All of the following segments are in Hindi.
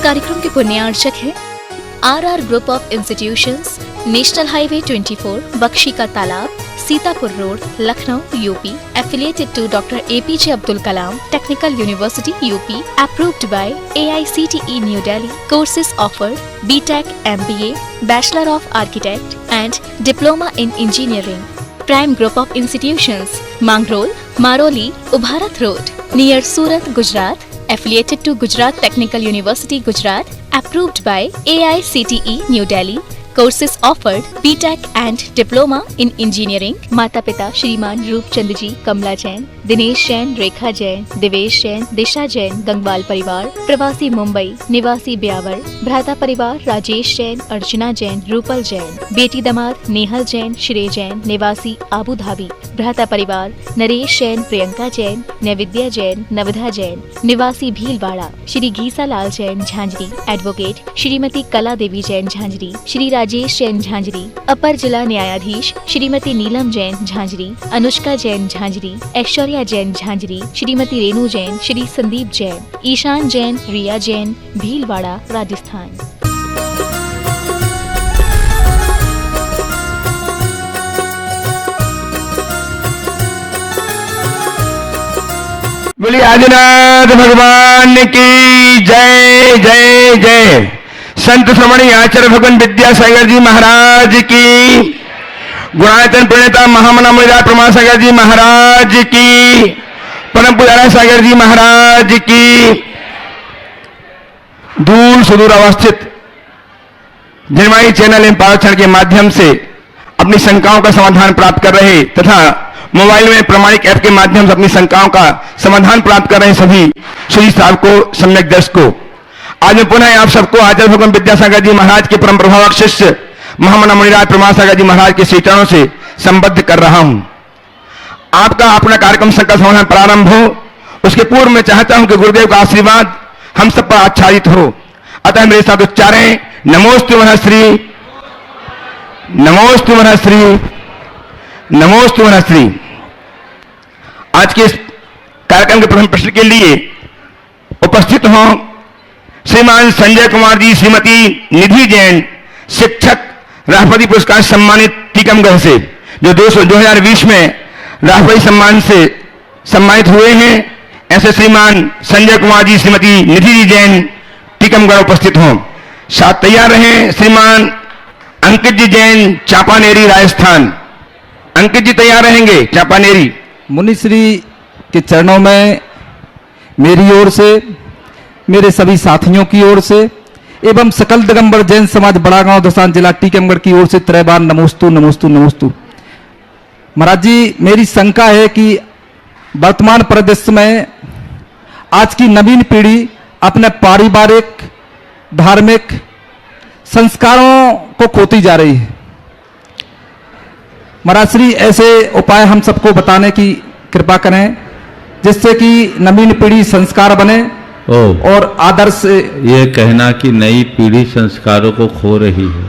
कार्यक्रम के पुण्यार्चक हैं R group of institutions, national highway 24, Bakshi ka Talab, Sitapur road, Lucknow, UP, affiliated to Dr. APJ Abdul Kalam Technical University, UP, approved by AICTE New Delhi. Courses offered: BTech, MBA, Bachelor of Architect and Diploma in Engineering. Prime group of institutions: Mangrol, Maroli, Ubharat Road, near Surat, Gujarat. Affiliated to Gujarat Technical University, Gujarat. Approved by AICTE New Delhi. Courses offered: BTech and Diploma in Engineering. माता पिता श्रीमान रूपचंद जी, कमला जैन, दिनेश जैन, रेखा जैन, दिवेश जैन, दिशा जैन, गंगवाल परिवार, प्रवासी मुंबई, निवासी ब्यावर, भ्राता परिवार राजेश जैन, अर्चना जैन, रूपल जैन, बेटी दमाद नेहल जैन, श्रेय जैन, निवासी आबू धाबी, भ्राता परिवार नरेश जैन, प्रियंका जैन, नैविद्या जैन, नवधा जैन, निवासी भीलवाड़ा, श्री घीसा लाल जैन झांझरी, एडवोकेट श्रीमती कला देवी जैन झांझरी, श्री राजेश जैन झांझरी, अपर जिला न्यायाधीश श्रीमती नीलम जैन झांझरी, अनुष्का जैन झांझरी, ऐश्वर्या जैन झांझरी, श्रीमती रेणु जैन, श्री संदीप जैन, ईशान जैन, रिया जैन, भीलवाड़ा, राजस्थान। बोलिए आदिनाथ भगवान की जय जय जय। संत श्रमणी आचार्य भगवान विद्यासागर जी महाराज की, गुणायतन प्रणेता महामना मुनिराज प्रमाण सागर जी महाराज की, परम पूज्य सागर जी महाराज की। दूर सुदूर अवस्थित जनवाणी चैनल एवं पावक्षण के माध्यम से अपनी शंकाओं का समाधान प्राप्त कर रहे तथा मोबाइल में प्रमाणिक ऐप के माध्यम से अपनी शंकाओं का समाधान प्राप्त कर रहे सभी श्री साहब को, सम्यक दर्शकों, आज मैं पुनः आप सबको आचार्य भगवान विद्यासागर जी महाराज के परम प्रभावक शिष्य महामना मुनिराज प्रमाण सागर जी महाराज के चरणों से संबद्ध कर रहा हूं। आपका अपना कार्यक्रम संकल्प समाधान प्रारंभ हो, उसके पूर्व में चाहता हूं कि गुरुदेव का आशीर्वाद हम सब पर आच्छादित हो। अतः मेरे साथ उच्चारें: नमोस्तु महश्री, नमोस्तु महश्री, नमोस्तु महश्री। आज के इस कार्यक्रम के प्रथम प्रश्न के लिए उपस्थित हों श्रीमान संजय कुमार जी, श्रीमती निधि जैन, शिक्षक, राष्ट्रपति पुरस्कार सम्मानित टीकमगढ़ से, जो 2020 में राष्ट्रपति सम्मान से सम्मानित हुए हैं। ऐसे श्रीमान संजय कुमार जी, श्रीमती निधि जी जैन टीकमगढ़ उपस्थित हों। साथ तैयार रहें श्रीमान अंकित जी जैन, चांपानेरी, राजस्थान। अंकित जी तैयार रहेंगे, चांपानेरी। मुनिश्री के चरणों में मेरी ओर से, मेरे सभी साथियों की ओर से एवं सकल दिगंबर जैन समाज बड़ागांव दसांज जिला टीकमगढ़ की ओर से त्रैबार नमोस्तु नमोस्तु नमोस्तु। महाराज जी, मेरी शंका है कि वर्तमान परिदृश्य में आज की नवीन पीढ़ी अपने पारिवारिक धार्मिक संस्कारों को खोती जा रही है। महाराज श्री ऐसे उपाय हम सबको बताने की कृपा करें जिससे कि नवीन पीढ़ी संस्कार बने और आदर्श। ये कहना कि नई पीढ़ी संस्कारों को खो रही है,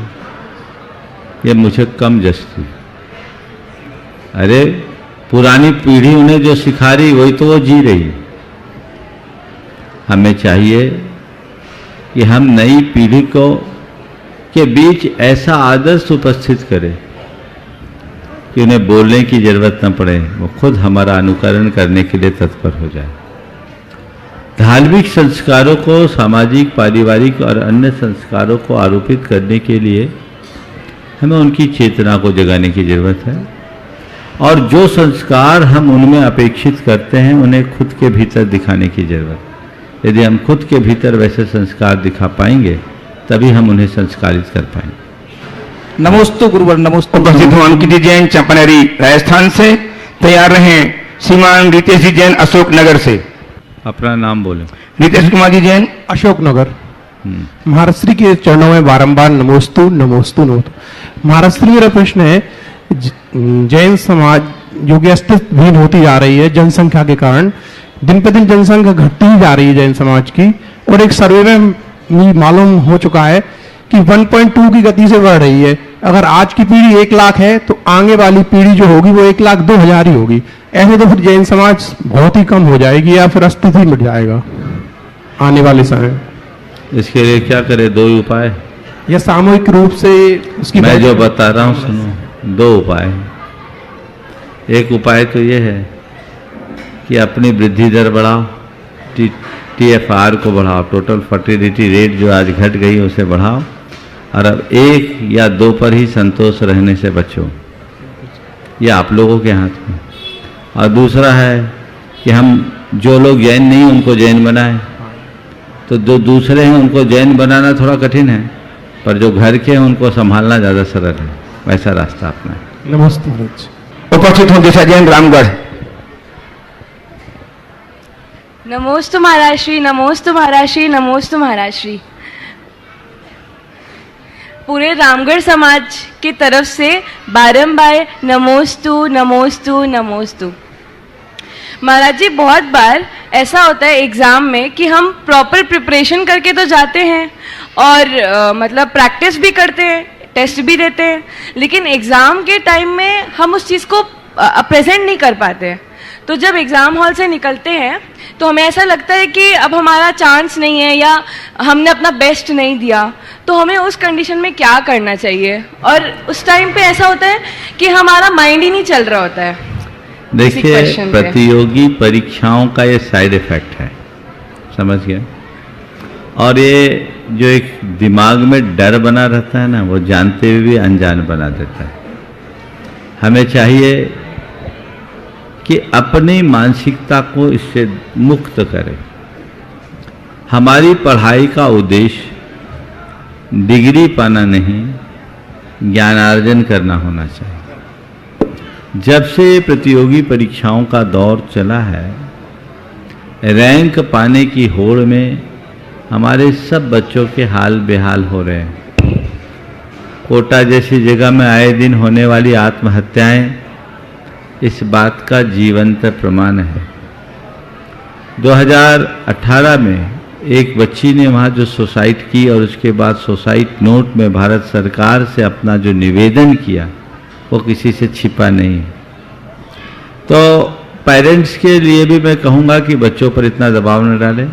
ये मुझे कम जचती। अरे पुरानी पीढ़ी उन्हें जो सिखा रही वही तो वो जी रही। हमें चाहिए कि हम नई पीढ़ी को के बीच ऐसा आदर्श उपस्थित करें कि उन्हें बोलने की जरूरत न पड़े, वो खुद हमारा अनुकरण करने के लिए तत्पर हो जाए। धार्मिक संस्कारों को, सामाजिक, पारिवारिक और अन्य संस्कारों को आरोपित करने के लिए हमें उनकी चेतना को जगाने की जरूरत है। और जो संस्कार हम उनमें अपेक्षित करते हैं उन्हें खुद के भीतर दिखाने की जरूरत है। यदि हम खुद के भीतर वैसे संस्कार दिखा पाएंगे तभी हम उन्हें संस्कारित कर पाएंगे। नमोस्तु गुरुवर, नमोस्तु। उपस्थित हूँ अंकित जी जैन, चांपानेरी, राजस्थान से। तैयार रहें श्रीमान रितेश जी जैन, अशोक नगर से। अपना नाम बोले। रितेश कुमार जी जैन, अशोक नगर। महाराष्ट्री के चरणों में बारंबार नमोस्तु नमोस्तु नमोस्तु। महाराष्ट्री मेरा प्रश्न है, जैन समाज जो कि अस्तित्वहीन होती जा रही है जनसंख्या के कारण, दिन पर दिन जनसंख्या घटती ही जा रही है जैन समाज की, और एक सर्वे में मालूम हो चुका है कि 1.2 की गति से बढ़ रही है। अगर आज की पीढ़ी 1 लाख है तो आगे वाली पीढ़ी जो होगी वो 1,02,000 ही होगी। ऐसे तो फिर जैन समाज बहुत ही कम हो जाएगी या फिर अस्तित्व ही मिट जाएगा आने वाले समय। इसके लिए क्या करे? दो ही उपाय। या सामूहिक रूप से उसकी मैं जो बता रहा हूँ सुनो, दो उपाय। एक उपाय तो ये है कि अपनी वृद्धि दर बढ़ाओ, TFR को बढ़ाओ, टोटल फर्टिलिटी रेट जो आज घट गई उसे बढ़ाओ, और अब 1 या 2 पर ही संतोष रहने से बचो। ये आप लोगों के हाथ में। और दूसरा है कि हम जो लोग जैन नहीं उनको जैन बनाएं। तो जो दूसरे हैं उनको जैन बनाना थोड़ा कठिन है, पर जो घर के हैं उनको संभालना ज़्यादा सरल है। वैसा रास्ता अपना है। नमस्ते महाराज। उपस्थित हों दिशा जैन रामगढ़। नमोस्तु महाराज श्री, नमोस्तु महाराज श्री, नमोस्तु महाराज श्री। पूरे रामगढ़ समाज की तरफ से बारंबार नमोस्तु नमोस्तु नमोस्तु। महाराज जी, बहुत बार ऐसा होता है एग्ज़ाम में कि हम प्रॉपर प्रिपरेशन करके तो जाते हैं और मतलब प्रैक्टिस भी करते हैं, टेस्ट भी देते हैं, लेकिन एग्ज़ाम के टाइम में हम उस चीज़ को प्रेजेंट नहीं कर पाते। तो जब एग्ज़ाम हॉल से निकलते हैं तो हमें ऐसा लगता है कि अब हमारा चांस नहीं है या हमने अपना बेस्ट नहीं दिया। तो हमें उस कंडीशन में क्या करना चाहिए? और उस टाइम पे ऐसा होता है कि हमारा माइंड ही नहीं चल रहा होता है। देखिए, प्रतियोगी परीक्षाओं का ये साइड इफेक्ट है, समझ गए? और ये जो एक दिमाग में डर बना रहता है ना, वो जानते हुए भी अनजान बना देता है। हमें चाहिए कि अपनी मानसिकता को इससे मुक्त करें। हमारी पढ़ाई का उद्देश्य डिग्री पाना नहीं, ज्ञानार्जन करना होना चाहिए। जब से प्रतियोगी परीक्षाओं का दौर चला है, रैंक पाने की होड़ में हमारे सब बच्चों के हाल बेहाल हो रहे हैं। कोटा जैसी जगह में आए दिन होने वाली आत्महत्याएं इस बात का जीवंत प्रमाण है। 2018 में एक बच्ची ने वहाँ जो सुसाइड की और उसके बाद सुसाइड नोट में भारत सरकार से अपना जो निवेदन किया वो किसी से छिपा नहीं है। तो पेरेंट्स के लिए भी मैं कहूँगा कि बच्चों पर इतना दबाव न डालें,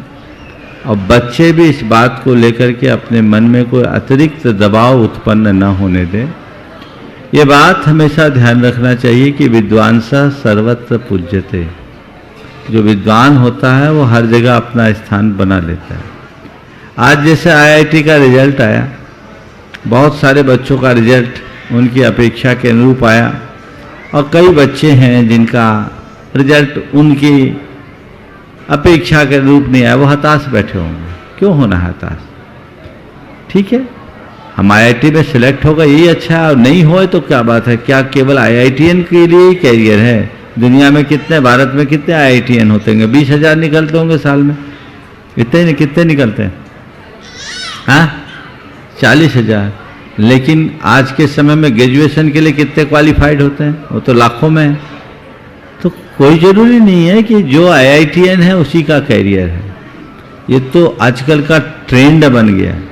और बच्चे भी इस बात को लेकर के अपने मन में कोई अतिरिक्त दबाव उत्पन्न न होने दें। ये बात हमेशा ध्यान रखना चाहिए कि विद्वांसः सर्वत्र पूज्यते। जो विद्वान होता है वो हर जगह अपना स्थान बना लेता है। आज जैसे IIT का रिजल्ट आया, बहुत सारे बच्चों का रिजल्ट उनकी अपेक्षा के अनुरूप आया, और कई बच्चे हैं जिनका रिजल्ट उनकी अपेक्षा के अनुरूप नहीं आया, वो हताश बैठे होंगे। क्यों होना हताश? ठीक है, हम IIT में सिलेक्ट होगा यही अच्छा है, और नहीं होए तो क्या बात है? क्या केवल IITian के लिए ही कैरियर है? दुनिया में कितने, भारत में कितने IITian होते होंगे? 20,000 निकलते होंगे साल में। इतने कितने निकलते हैं? हाँ, 40,000। लेकिन आज के समय में ग्रेजुएशन के लिए कितने क्वालिफाइड होते हैं? वो तो लाखों में है। तो कोई जरूरी नहीं है कि जो IITian है उसी का कैरियर है। ये तो आजकल का ट्रेंड बन गया है।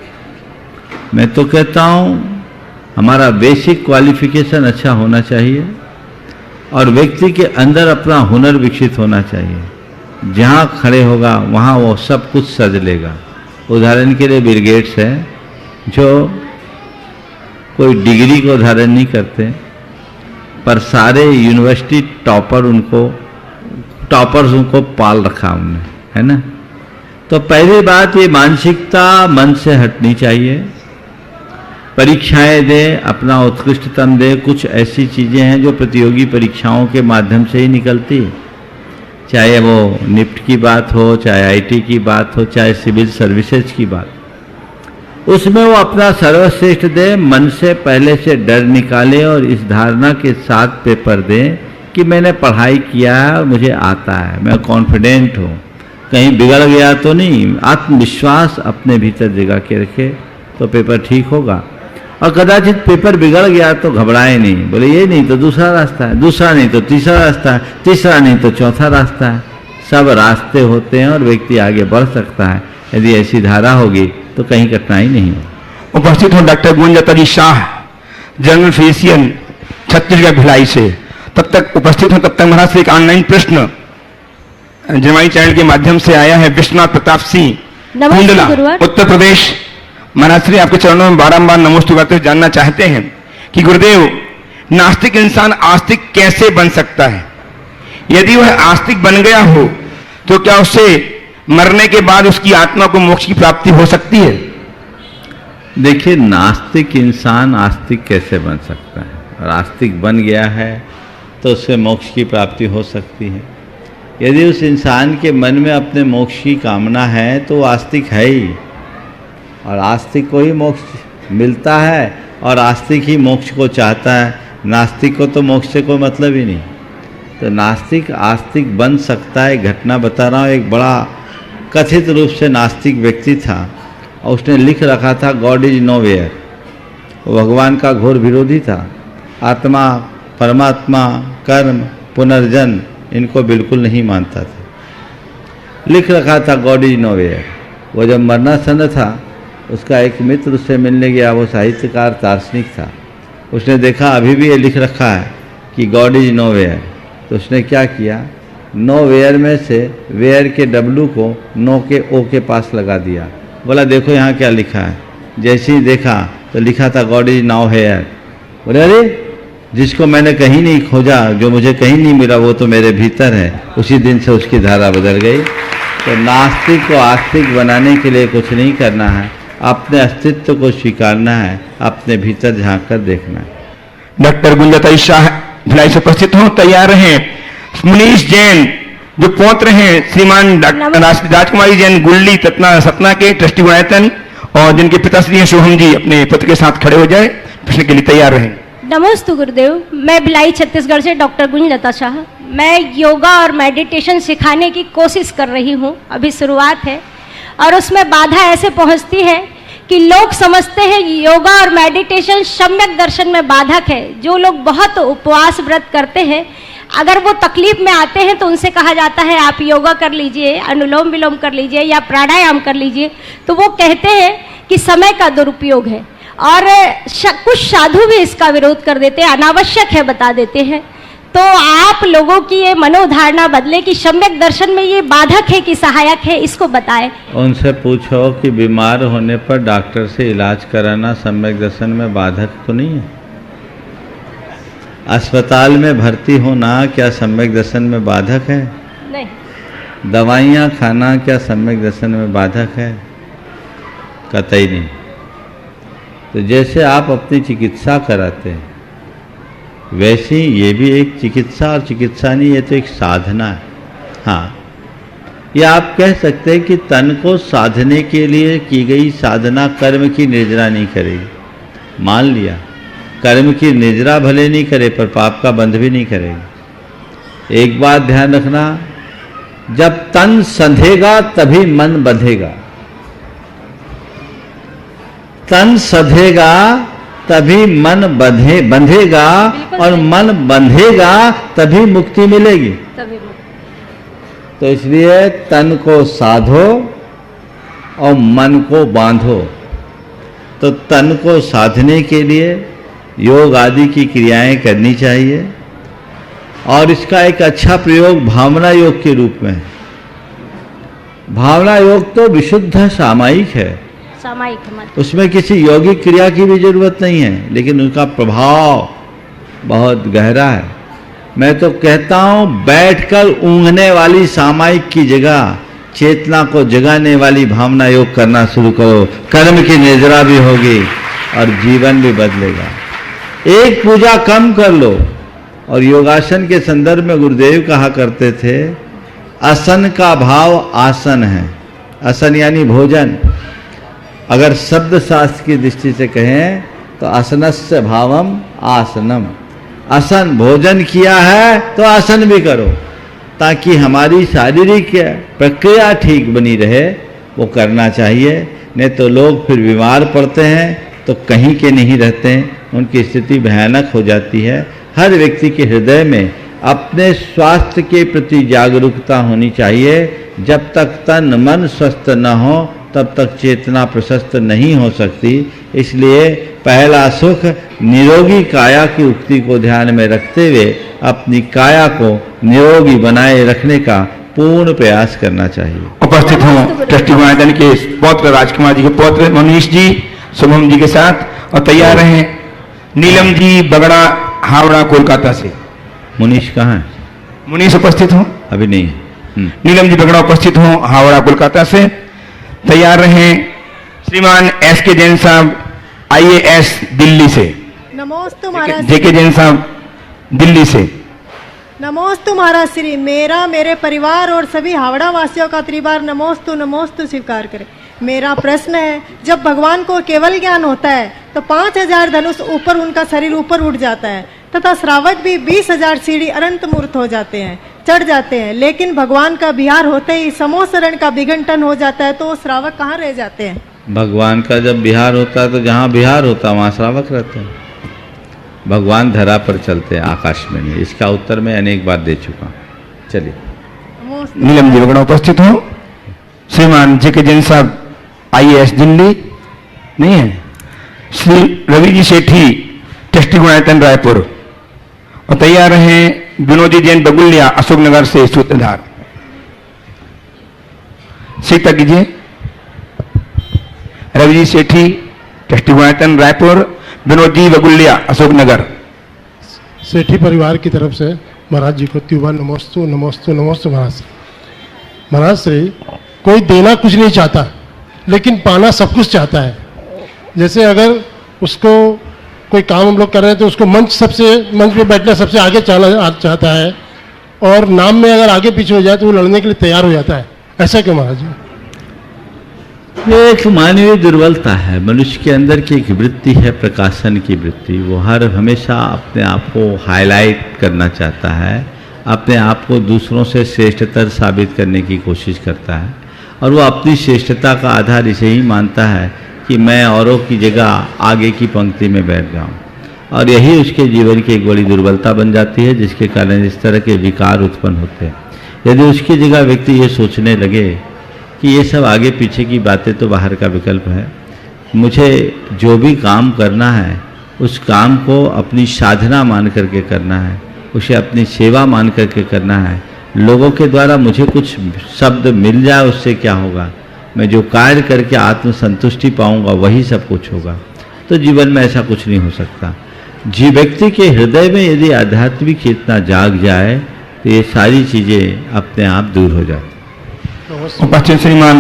मैं तो कहता हूँ हमारा बेसिक क्वालिफिकेशन अच्छा होना चाहिए, और व्यक्ति के अंदर अपना हुनर विकसित होना चाहिए। जहाँ खड़े होगा वहाँ वो सब कुछ सज लेगा। उदाहरण के लिए बिल गेट्स है, जो कोई डिग्री को धारण नहीं करते, पर सारे यूनिवर्सिटी टॉपर्स उनको पाल रखा उन्होंने, है ना? तो पहली बात, ये मानसिकता मन से हटनी चाहिए। परीक्षाएं दें, अपना उत्कृष्टतम दें। कुछ ऐसी चीज़ें हैं जो प्रतियोगी परीक्षाओं के माध्यम से ही निकलती है, चाहे वो निफ्ट की बात हो, चाहे IIT की बात हो, चाहे सिविल सर्विसेज की बात। उसमें वो अपना सर्वश्रेष्ठ दे, मन से पहले से डर निकाले और इस धारणा के साथ पेपर दें कि मैंने पढ़ाई किया है और मुझे आता है, मैं कॉन्फिडेंट हूँ, कहीं बिगड़ गया तो नहीं। आत्मविश्वास अपने भीतर जगा के रखे तो पेपर ठीक होगा। और कदाचित पेपर बिगड़ गया तो घबराए नहीं, बोले ये नहीं तो दूसरा रास्ता है, दूसरा नहीं तो तीसरा रास्ता है, तीसरा नहीं तो चौथा रास्ता है। सब रास्ते होते हैं और व्यक्ति आगे बढ़ सकता है। यदि ऐसी धारा होगी तो कहीं कठिनाई नहीं होगी। उपस्थित हो doctor Gunjtari Shah, general physician, Chhattisgarh Bhilai से। तब तक उपस्थित हो, तब तक महाराज एक ऑनलाइन प्रश्न जमाई चैनल के माध्यम से आया है। विश्वनाथ प्रताप सिंह नमस्ते कुंडला, गुरुवर। उत्तर प्रदेश। महाराज श्री आपके चरणों में बारंबार नमोस्तु करते हुए जानना चाहते हैं कि गुरुदेव, नास्तिक इंसान आस्तिक कैसे बन सकता है? यदि वह आस्तिक बन गया हो तो क्या उससे मरने के बाद उसकी आत्मा को मोक्ष की प्राप्ति हो सकती है? देखिए, नास्तिक इंसान आस्तिक कैसे बन सकता है? और आस्तिक बन गया है तो उससे मोक्ष की प्राप्ति हो सकती है। यदि उस इंसान के मन में अपने मोक्ष की कामना है तो वो आस्तिक है ही, और आस्तिक को ही मोक्ष मिलता है और आस्तिक ही मोक्ष को चाहता है। नास्तिक को तो मोक्ष से कोई मतलब ही नहीं। तो नास्तिक आस्तिक बन सकता है। घटना बता रहा हूँ, एक बड़ा कथित रूप से नास्तिक व्यक्ति था और उसने लिख रखा था गॉड इज नोवेयर। वो भगवान का घोर विरोधी था। आत्मा, परमात्मा, कर्म, पुनर्जन्म इनको बिल्कुल नहीं मानता था। लिख रखा था गॉड इज नोवेयर। वो जब मरनासन्न था, उसका एक मित्र उससे मिलने गया। वो साहित्यकार, दार्शनिक था। उसने देखा अभी भी ये लिख रखा है कि गॉड इज नोवेयर। तो उसने क्या किया, नोवेयर में से वेयर के डब्लू को नो के ओ के पास लगा दिया। बोला देखो यहाँ क्या लिखा है। जैसे ही देखा तो लिखा था गॉड इज नाउ हेयर। बोले अरे, जिसको मैंने कहीं नहीं खोजा, जो मुझे कहीं नहीं मिला, वो तो मेरे भीतर है। उसी दिन से उसकी धारा बदल गई। तो नास्तिक को आस्तिक बनाने के लिए कुछ नहीं करना है, अपने अस्तित्व को स्वीकारना है, अपने भीतर झांक कर देखना है। डॉक्टर गुंजताई शाह भिलाई से उपस्थित हों, तैयार रहें। मुनीश जैन जो पौत्र हैं श्रीमान राजकुमारी जैन गुल्ली सतना के ट्रस्टी गुणायतन, और जिनके पिताश्री हैं शुभम जी, अपने पुत्र के साथ खड़े हो जाए, प्रश्न के लिए तैयार रहें। नमस्ते गुरुदेव। मैं भिलाई छत्तीसगढ़ से डॉक्टर गुंजलता शाह। मैं योगा और मेडिटेशन सिखाने की कोशिश कर रही हूँ। अभी शुरुआत है और उसमें बाधा ऐसे पहुँचती है कि लोग समझते हैं योगा और मेडिटेशन सम्यक दर्शन में बाधक है। जो लोग बहुत उपवास व्रत करते हैं, अगर वो तकलीफ में आते हैं तो उनसे कहा जाता है आप योगा कर लीजिए, अनुलोम विलोम कर लीजिए या प्राणायाम कर लीजिए, तो वो कहते हैं कि समय का दुरुपयोग है। और कुछ साधु भी इसका विरोध कर देते हैं, अनावश्यक है बता देते हैं। तो आप लोगों की ये मनोधारणा बदले कि सम्यक दर्शन में ये बाधक है कि सहायक है, इसको बताएं। उनसे पूछो कि बीमार होने पर डॉक्टर से इलाज कराना सम्यक दर्शन में बाधक तो नहीं है? अस्पताल में भर्ती होना क्या सम्यक दर्शन में बाधक है? नहीं। दवाइयाँ खाना क्या सम्यक दर्शन में बाधक है? कतई नहीं। तो जैसे आप अपनी चिकित्सा कराते हैं, वैसे ही ये भी एक चिकित्सा, और चिकित्सा नहीं, ये तो एक साधना है। हाँ, ये आप कह सकते हैं कि तन को साधने के लिए की गई साधना कर्म की निर्जरा नहीं करेगी। मान लिया, कर्म की निर्जरा भले नहीं करे पर पाप का बंध भी नहीं करेगी। एक बात ध्यान रखना, जब तन संधेगा तभी मन बंधेगा। तन सधेगा तभी मन बंधेगा, और मन बंधेगा तभी मुक्ति मिलेगी। तो इसलिए तन को साधो और मन को बांधो। तो तन को साधने के लिए योग आदि की क्रियाएं करनी चाहिए, और इसका एक अच्छा प्रयोग भावना योग के रूप में है। भावना योग तो विशुद्ध सामायिक है, उसमें किसी यौगिक क्रिया की भी जरूरत नहीं है, लेकिन उनका प्रभाव बहुत गहरा है। मैं तो कहता हूँ बैठकर ऊँघने वाली सामायिक की जगह चेतना को जगाने वाली भावना योग करना शुरू करो। कर्म की निर्जरा भी होगी और जीवन भी बदलेगा। एक पूजा कम कर लो। और योगासन के संदर्भ में गुरुदेव कहा करते थे, असन का भाव आसन है। असन यानी भोजन। अगर शब्द शास्त्र की दृष्टि से कहें तो असनस्य भावम आसनम। आसन भोजन किया है तो आसन भी करो, ताकि हमारी शारीरिक प्रक्रिया ठीक बनी रहे, वो करना चाहिए। नहीं तो लोग फिर बीमार पड़ते हैं तो कहीं के नहीं रहते हैं, उनकी स्थिति भयानक हो जाती है। हर व्यक्ति के हृदय में अपने स्वास्थ्य के प्रति जागरूकता होनी चाहिए। जब तक तन मन स्वस्थ न हो तब तक चेतना प्रशस्त नहीं हो सकती। इसलिए पहला सुख निरोगी काया की उक्ति को ध्यान में रखते हुए अपनी काया को निरोगी बनाए रखने का पूर्ण प्रयास करना चाहिए। उपस्थित हों ट्रस्टी गुणायतन के पौत्र राजकुमार जी के पौत्र मनीष जी शुभम जी के साथ, और तैयार रहें नीलम जी बगड़ा हावड़ा कोलकाता से। मुनीश कहाँ है? मुनीष उपस्थित हों। अभी नहीं है। नीलम जी बगड़ा उपस्थित हों हावड़ा कोलकाता से। तैयार रहें श्रीमान एस के जैन साहब IAS दिल्ली से। नमोस्तु महाराज। जेके जैन साहब दिल्ली से। नमोस्तु महाराज श्री। मेरा, मेरे परिवार और सभी हावड़ा वासियों का त्रिबार नमोस्तु नमोस्तु स्वीकार करें। मेरा प्रश्न है, जब भगवान को केवल ज्ञान होता है तो 5000 धनुष ऊपर, उनका शरीर ऊपर उठ जाता है तथा श्रावक भी 20,000 सीढ़ी अनंत मूर्त हो जाते हैं, चढ़ जाते हैं, लेकिन भगवान का बिहार होते ही समोसरण का विघटन हो जाता है, तो वो श्रावक कहाँ रह जाते हैं? भगवान का जब बिहार होता है तो जहाँ बिहार होता है वहाँ श्रावक रहते हैं। भगवान धरा पर चलते हैं, आकाश में नहीं। इसका उत्तर मैं अनेक बार दे चुका हूँ। चलिए नीलम जी बगड़ा उपस्थित हो। श्रीमान जेके जैन साहब IAS दिल्ली नहीं है। श्री रवि जी सेठी ट्रस्टी गुणायतन रायपुर, और तैयार रहें विनोदी जैन बगुलिया अशोकनगर से सूत्रधार। सीता कीजिए। रवि जी सेठी ट्रस्टी गुणायतन रायपुर, विनोद जी बगुलिया अशोकनगर। सेठी परिवार की तरफ से महाराज जी को त्युबा नमोस्तु नमोस्तु नमोस्तु। महाराज श्री, कोई देना कुछ नहीं चाहता लेकिन पाना सब कुछ चाहता है। जैसे अगर उसको कोई काम हम लोग कर रहे हैं तो उसको मंच पे बैठना सबसे आगे चाहता है, और नाम में अगर आगे पीछे हो जाए तो वो लड़ने के लिए तैयार हो जाता है। ऐसा क्यों महाराज जी? ये एक मानवीय दुर्बलता है। मनुष्य के अंदर की एक वृत्ति है, प्रकाशन की वृत्ति। वो हमेशा अपने आप को हाईलाइट करना चाहता है, अपने आप को दूसरों से श्रेष्ठतर साबित करने की कोशिश करता है, और वो अपनी श्रेष्ठता का आधार इसे ही मानता है कि मैं औरों की जगह आगे की पंक्ति में बैठ जाऊं, और यही उसके जीवन की एक बड़ी दुर्बलता बन जाती है, जिसके कारण इस तरह के विकार उत्पन्न होते हैं। यदि उसकी जगह व्यक्ति ये सोचने लगे कि ये सब आगे पीछे की बातें तो बाहर का विकल्प है, मुझे जो भी काम करना है उस काम को अपनी साधना मान करके करना है, उसे अपनी सेवा मान करके करना है। लोगों के द्वारा मुझे कुछ शब्द मिल जाए उससे क्या होगा, मैं जो कार्य करके आत्मसंतुष्टि पाऊंगा वही सब कुछ होगा। तो जीवन में ऐसा कुछ नहीं हो सकता। व्यक्ति के हृदय में यदि आध्यात्मिक चेतना जाग जाए तो ये सारी चीज़ें अपने आप दूर हो जाती। उपस्थित श्रीमान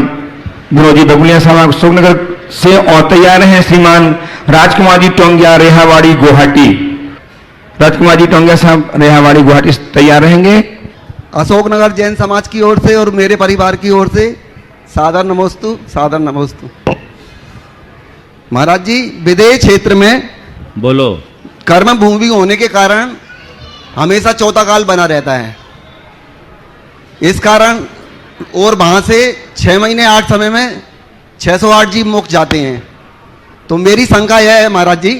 विनोद जी बगुलिया साहब अशोकनगर से, और तैयार हैं श्रीमान राजकुमार जी टोंगिया रेहावाड़ी गुवाहाटी। राजकुमार जी टोंगिया साहब रेहावाड़ी गुवाहाटी से तैयार रहेंगे। अशोकनगर जैन समाज की ओर से और मेरे परिवार की ओर से सादर नमोस्तु, सादर नमोस्तु। महाराज जी, विदेश क्षेत्र में बोलो कर्म भूमि होने के कारण हमेशा चौथा काल बना रहता है। इस कारण और वहाँ से 6 महीने 8 समय में 608 जीव मोक्ष जाते हैं। तो मेरी शंका यह है महाराज जी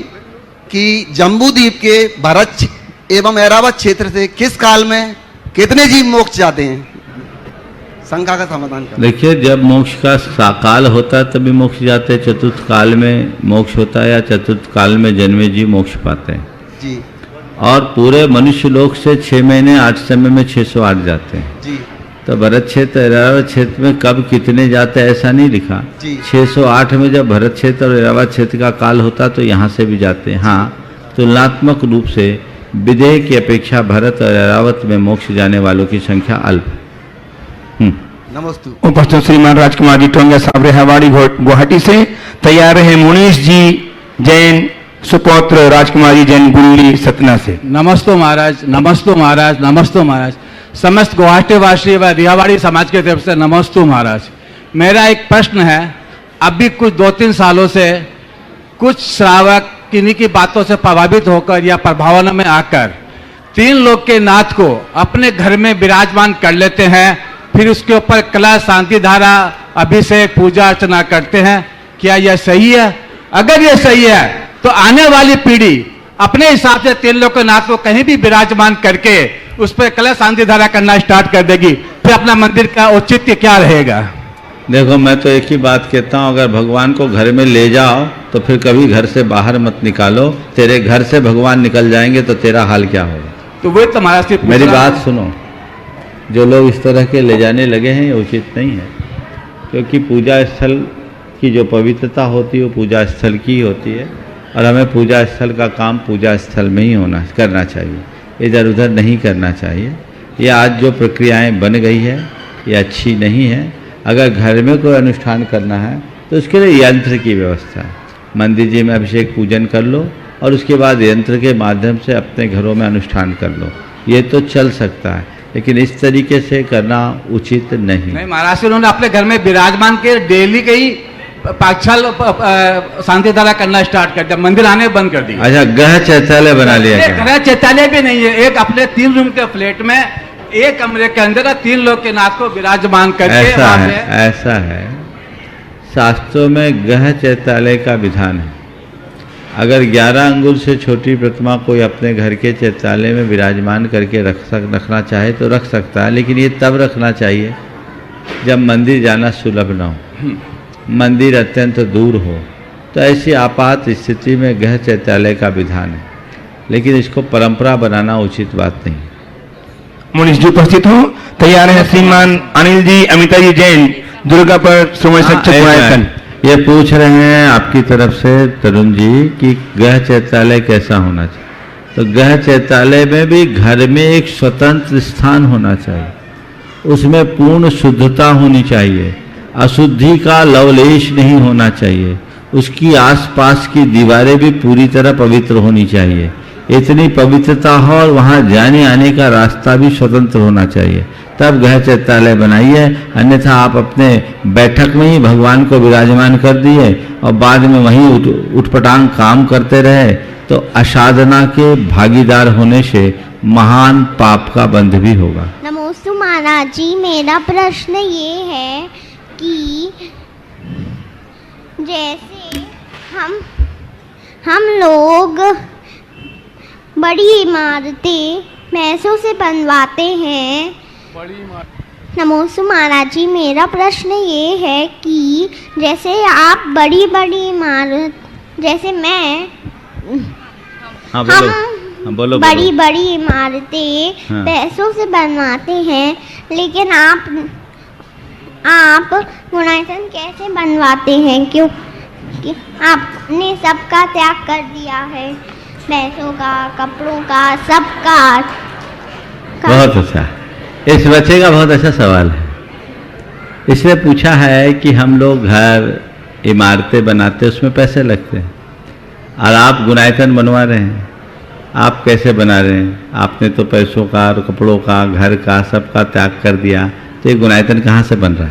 कि जम्बू द्वीप के भरत एवं ऐरावत क्षेत्र से किस काल में कितने जीव मोक्ष जाते हैं? शंका का समाधान करें। देखिए, जब मोक्ष का काल होता है तभी मोक्ष जाते हैं। चतुर्थ काल में मोक्ष होता है या चतुर्थ काल में जन्मे जीव मोक्ष पाते हैं जी। और पूरे मनुष्य लोक से 6 महीने 8 समय में 608 जाते हैं जी। तो भरत क्षेत्र ऐरावत क्षेत्र में कब कितने जाते हैं ऐसा नहीं लिखा। 608 में जब भरत क्षेत्र और ऐरावत क्षेत्र का काल होता तो यहाँ से भी जाते हैं। हाँ, तुलनात्मक रूप से विदेह की अपेक्षा भरत और ऐरावत में मोक्ष जाने वालों की संख्या अल्प। नमस्ते। उपस्थित श्रीमान राजकुमार जी टोंगिया साहब रेहावाड़ी गुवाहाटी से, तैयार रहे मुनीष जी जैन सुपौत्र राजकुमार जी जैन गुल्ली सतना से। नमस्ते महाराज, नमस्ते महाराज, नमस्ते महाराज। समस्त गुवाहाटी वासी व रेहावाड़ी समाज की तरफ से नमस्ते महाराज। मेरा एक प्रश्न है, अभी कुछ 2-3 सालों से कुछ श्रावक किन्हीं की बातों से प्रभावित होकर या प्रभावना में आकर 3 लोग के नाथ को अपने घर में विराजमान कर लेते हैं, फिर उसके ऊपर कलश, शांति धारा, अभिषेक, पूजा अर्चना करते हैं। क्या यह सही है? अगर यह सही है तो आने वाली पीढ़ी अपने हिसाब से 3 लोग के नाथ को कहीं भी विराजमान करके उस पर कलश, शांति धारा करना स्टार्ट कर देगी, फिर अपना मंदिर का औचित्य क्या रहेगा? देखो, मैं तो एक ही बात कहता हूँ, अगर भगवान को घर में ले जाओ तो फिर कभी घर से बाहर मत निकालो। तेरे घर से भगवान निकल जाएंगे तो तेरा हाल क्या होगा? तो वो तुम्हारा मेरी बात सुनो, जो लोग इस तरह के ले जाने लगे हैं ये उचित नहीं है। क्योंकि पूजा स्थल की जो पवित्रता होती है वो पूजा स्थल की होती है, और हमें पूजा स्थल का काम पूजा स्थल में ही करना चाहिए, इधर उधर नहीं करना चाहिए। ये आज जो प्रक्रियाएं बन गई है ये अच्छी नहीं है। अगर घर में कोई अनुष्ठान करना है तो उसके लिए यंत्र की व्यवस्था है, मंदिर जी में अभिषेक पूजन कर लो और उसके बाद यंत्र के माध्यम से अपने घरों में अनुष्ठान कर लो, ये तो चल सकता है, लेकिन इस तरीके से करना उचित नहीं। महाराज, उन्होंने अपने घर में विराजमान के डेली के ही पाठशाल शांति धारा करना स्टार्ट कर दिया, मंदिर आने बंद कर दिया। अच्छा, गृह चैत्यालय बना लिया क्या? गृह चैत्यालय भी नहीं है, एक अपने 3 रूम के फ्लैट में एक कमरे के अंदर 3 लोग के नाथ को विराजमान करके ऐसा है शास्त्रों में गृह चैत्यालय का विधान है। अगर 11 अंगुल से छोटी प्रतिमा कोई अपने घर के चैत्यालय में विराजमान करके रखना चाहे तो रख सकता है, लेकिन ये तब रखना चाहिए जब मंदिर जाना सुलभ ना हो, मंदिर अत्यंत दूर हो, तो ऐसी आपात स्थिति में गृह चैत्यालय का विधान है, लेकिन इसको परंपरा बनाना उचित बात नहीं। मुनीष जी उपस्थित हो, तैयार है श्रीमान अनिल जी, अमिता जी जैन, दुर्गा पर समय सक्षम गुणायतन। ये पूछ रहे हैं आपकी तरफ से तरुण जी कि गृह चैत्यालय कैसा होना चाहिए, तो गृह चैत्यालय में भी घर में एक स्वतंत्र स्थान होना चाहिए, उसमें पूर्ण शुद्धता होनी चाहिए, अशुद्धि का लवलेश नहीं होना चाहिए, उसकी आसपास की दीवारें भी पूरी तरह पवित्र होनी चाहिए, इतनी पवित्रता हो और वहाँ जाने आने का रास्ता भी स्वतंत्र होना चाहिए, तब गृह चैत्यालय बनाइए। अन्यथा आप अपने बैठक में ही भगवान को विराजमान कर दिए और बाद में वहीं उठपटांग काम करते रहे, तो असाधना के भागीदार होने से महान पाप का बंध भी होगा। नमोस्तु महाराज जी, मेरा प्रश्न ये है कि जैसे हम लोग बड़ी इमारतें पैसों से बनवाते हैं। नमोस्तु महाराज जी, मेरा प्रश्न ये है कि जैसे आप बड़ी इमारत, जैसे मैं हम बड़ी इमारतें पैसों से बनवाते हैं, लेकिन आप गुणायतन कैसे बनवाते हैं? क्योंकि आपने सबका त्याग कर दिया है, पैसों का, कपड़ों का, सबका। बहुत अच्छा, इस बच्चे का बहुत अच्छा सवाल है। इसने पूछा है कि हम लोग घर इमारतें बनाते उसमें पैसे लगते हैं और आप गुणायतन बनवा रहे हैं, आप कैसे बना रहे हैं? आपने तो पैसों का और कपड़ों का, घर का, सबका त्याग कर दिया, तो ये गुणायतन कहाँ से बन रहा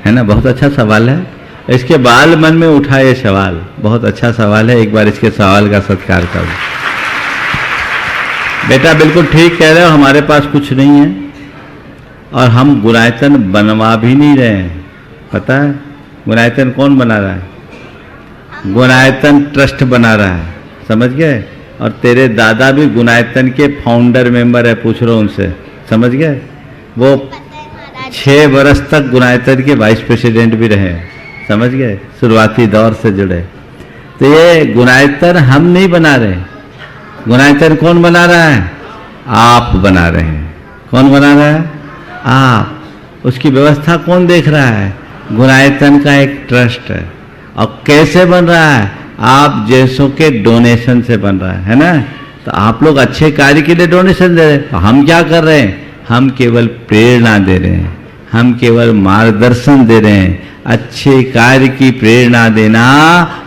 है ना? बहुत अच्छा सवाल है, इसके बाल मन में उठा ये सवाल, बहुत अच्छा सवाल है, एक बार इसके सवाल का सत्कार करो। बेटा बिल्कुल ठीक कह रहे हो, हमारे पास कुछ नहीं है और हम गुणायतन बनवा भी नहीं रहे हैं। पता है गुणायतन कौन बना रहा है? गुणायतन ट्रस्ट बना रहा है, समझ गए? और तेरे दादा भी गुणायतन के फाउंडर मेंबर है, पूछ रहा हूँ उनसे, समझ गए? वो 6 वर्ष तक गुणायतन के वाइस प्रेसिडेंट भी रहे, समझ गए? शुरुआती दौर से जुड़े। तो ये गुणायतन हम नहीं बना रहे, गुणायतन कौन बना रहा है? आप बना रहे हैं। कौन बना रहा है? आप। उसकी व्यवस्था कौन देख रहा है? गुणायतन का एक ट्रस्ट है। और कैसे बन रहा है? आप जैसों के डोनेशन से बन रहा है ना? तो आप लोग अच्छे कार्य के लिए डोनेशन दे रहे हैं, तो हम क्या कर रहे हैं? हम केवल प्रेरणा दे रहे हैं, हम केवल मार्गदर्शन दे रहे हैं। अच्छे कार्य की प्रेरणा देना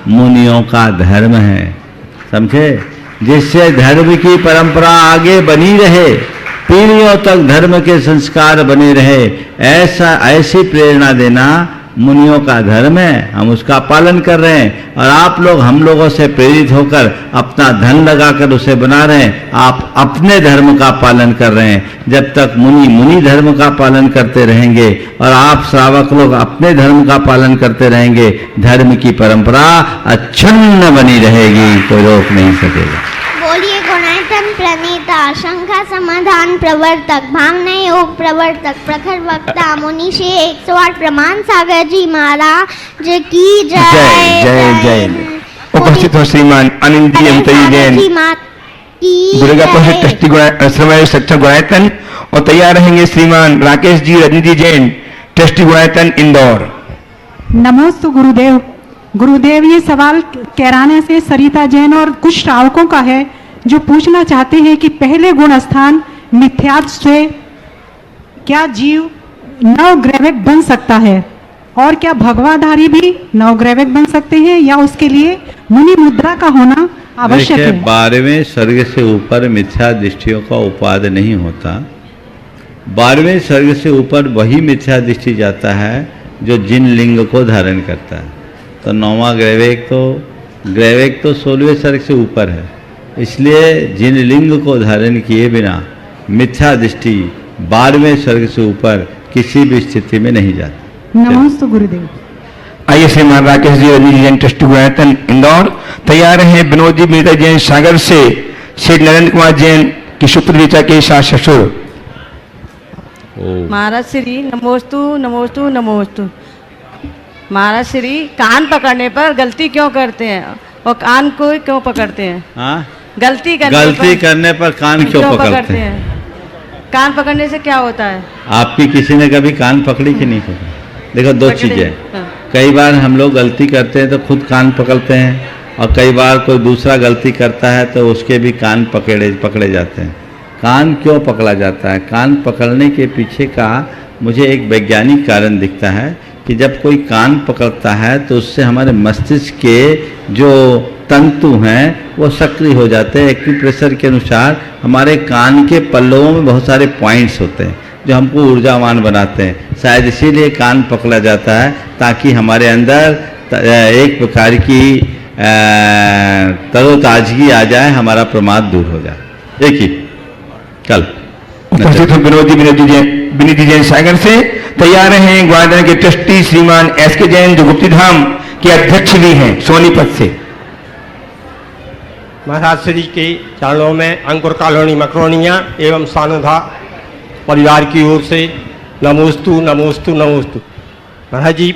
मुनियों का धर्म है, समझे? जिससे धर्म की परंपरा आगे बनी रहे, पीढ़ियों तक धर्म के संस्कार बने रहे, ऐसी प्रेरणा देना मुनियों का धर्म है। हम उसका पालन कर रहे हैं और आप लोग हम लोगों से प्रेरित होकर अपना धन लगाकर उसे बना रहे हैं। आप अपने धर्म का पालन कर रहे हैं। जब तक मुनि धर्म का पालन करते रहेंगे और आप श्रावक लोग अपने धर्म का पालन करते रहेंगे, धर्म की परंपरा अक्षुण्ण बनी रहेगी, कोई रोक नहीं सकेगा। बोलिए गुणायतन प्रणेता, शंका समाधान प्रवर्तक, भावना योग प्रवर्तक, प्रखर वक्ता, मुनि से 108 प्रमाण सागर जी महाराज की जय। जय जय। उपस्थित हो श्रीमान अनिल जी, अमिता जी जैन, दुर्गा पर ट्रस्टी सक्षम गुणायतन, और तैयार रहेंगे श्रीमान राकेश जी, रजनी जी जैन, ट्रस्टी गुणायतन इंदौर। नमोस्तु गुरुदेव। गुरुदेव, ये सवाल कैराना से सरिता जैन और कुछ श्रावकों का है जो पूछना चाहते हैं कि पहले गुण स्थान मिथ्यात्व से क्या जीव नवग्रैविक बन सकता है, और क्या भगवाधारी भी नवग्रैविक बन सकते हैं, या उसके लिए मुनि मुद्रा का होना आवश्यक है? 12वें सर्ग से ऊपर मिथ्या दृष्टियों का उपाद नहीं होता। 12वें सर्ग से ऊपर वही मिथ्या दृष्टि जाता है जो जिन लिंग को धारण करता है। तो 9वां ग्रैविक तो 16वें सर्ग से ऊपर है, इसलिए जिन लिंग को धारण किए बिना मिथ्या दृष्टि 12वें सर्ग से ऊपर किसी भी स्थिति में नहीं जाती। नमस्ते गुरुदेव। आइए श्रीमान राकेश जी रजनी जैन ट्रस्टी गुणायतन इंदौर तैयार हैं। विनोद जी मीता जैन सागर से श्री नरेंद्र कुमार जैन की सुपुत्र ऋचा के सास ससुर। महाराज श्री नमोस्तु नमोस्तु नमोस्तु। महाराज श्री कान पकड़ने पर गलती क्यों करते हैं और कान को क्यों पकड़ते हैं? हाँ, गलती करने पर कान क्यों पकड़ते हैं? कान पकड़ने से क्या होता है? आपकी किसी ने कभी कान पकड़ी कि नहीं पकड़ी? देखो, दो चीजें। हाँ। कई बार हम लोग गलती करते हैं तो खुद कान पकड़ते हैं, और कई बार कोई दूसरा गलती करता है तो उसके भी कान पकड़े जाते हैं। कान क्यों पकड़ा जाता है? कान पकड़ने के पीछे का मुझे एक वैज्ञानिक कारण दिखता है कि जब कोई कान पकड़ता है तो उससे हमारे मस्तिष्क के जो तंतु हैं वो सक्रिय हो जाते हैं। एक्यूप्रेशर के अनुसार हमारे कान के पल्लवों में बहुत सारे पॉइंट्स होते हैं जो हमको ऊर्जावान बनाते हैं। शायद इसीलिए कान पकड़ा जाता है, ताकि हमारे अंदर एक प्रकार की तरोताजगी आ जाए, हमारा प्रमाद दूर हो जाए। एक ही कल उपस्थित विनीत जैन सागर से तैयार हैं। ग्वालियर के ट्रस्टी श्रीमान एस के जैन जो गुप्ती धाम के अध्यक्ष भी हैं सोनीपत से। महाराज श्री के चरणों में अंकुर कॉलोनी मकरोनिया एवं सानुधा परिवार की ओर से नमोस्तु नमोस्तु नमोस्तु। महाराज जी,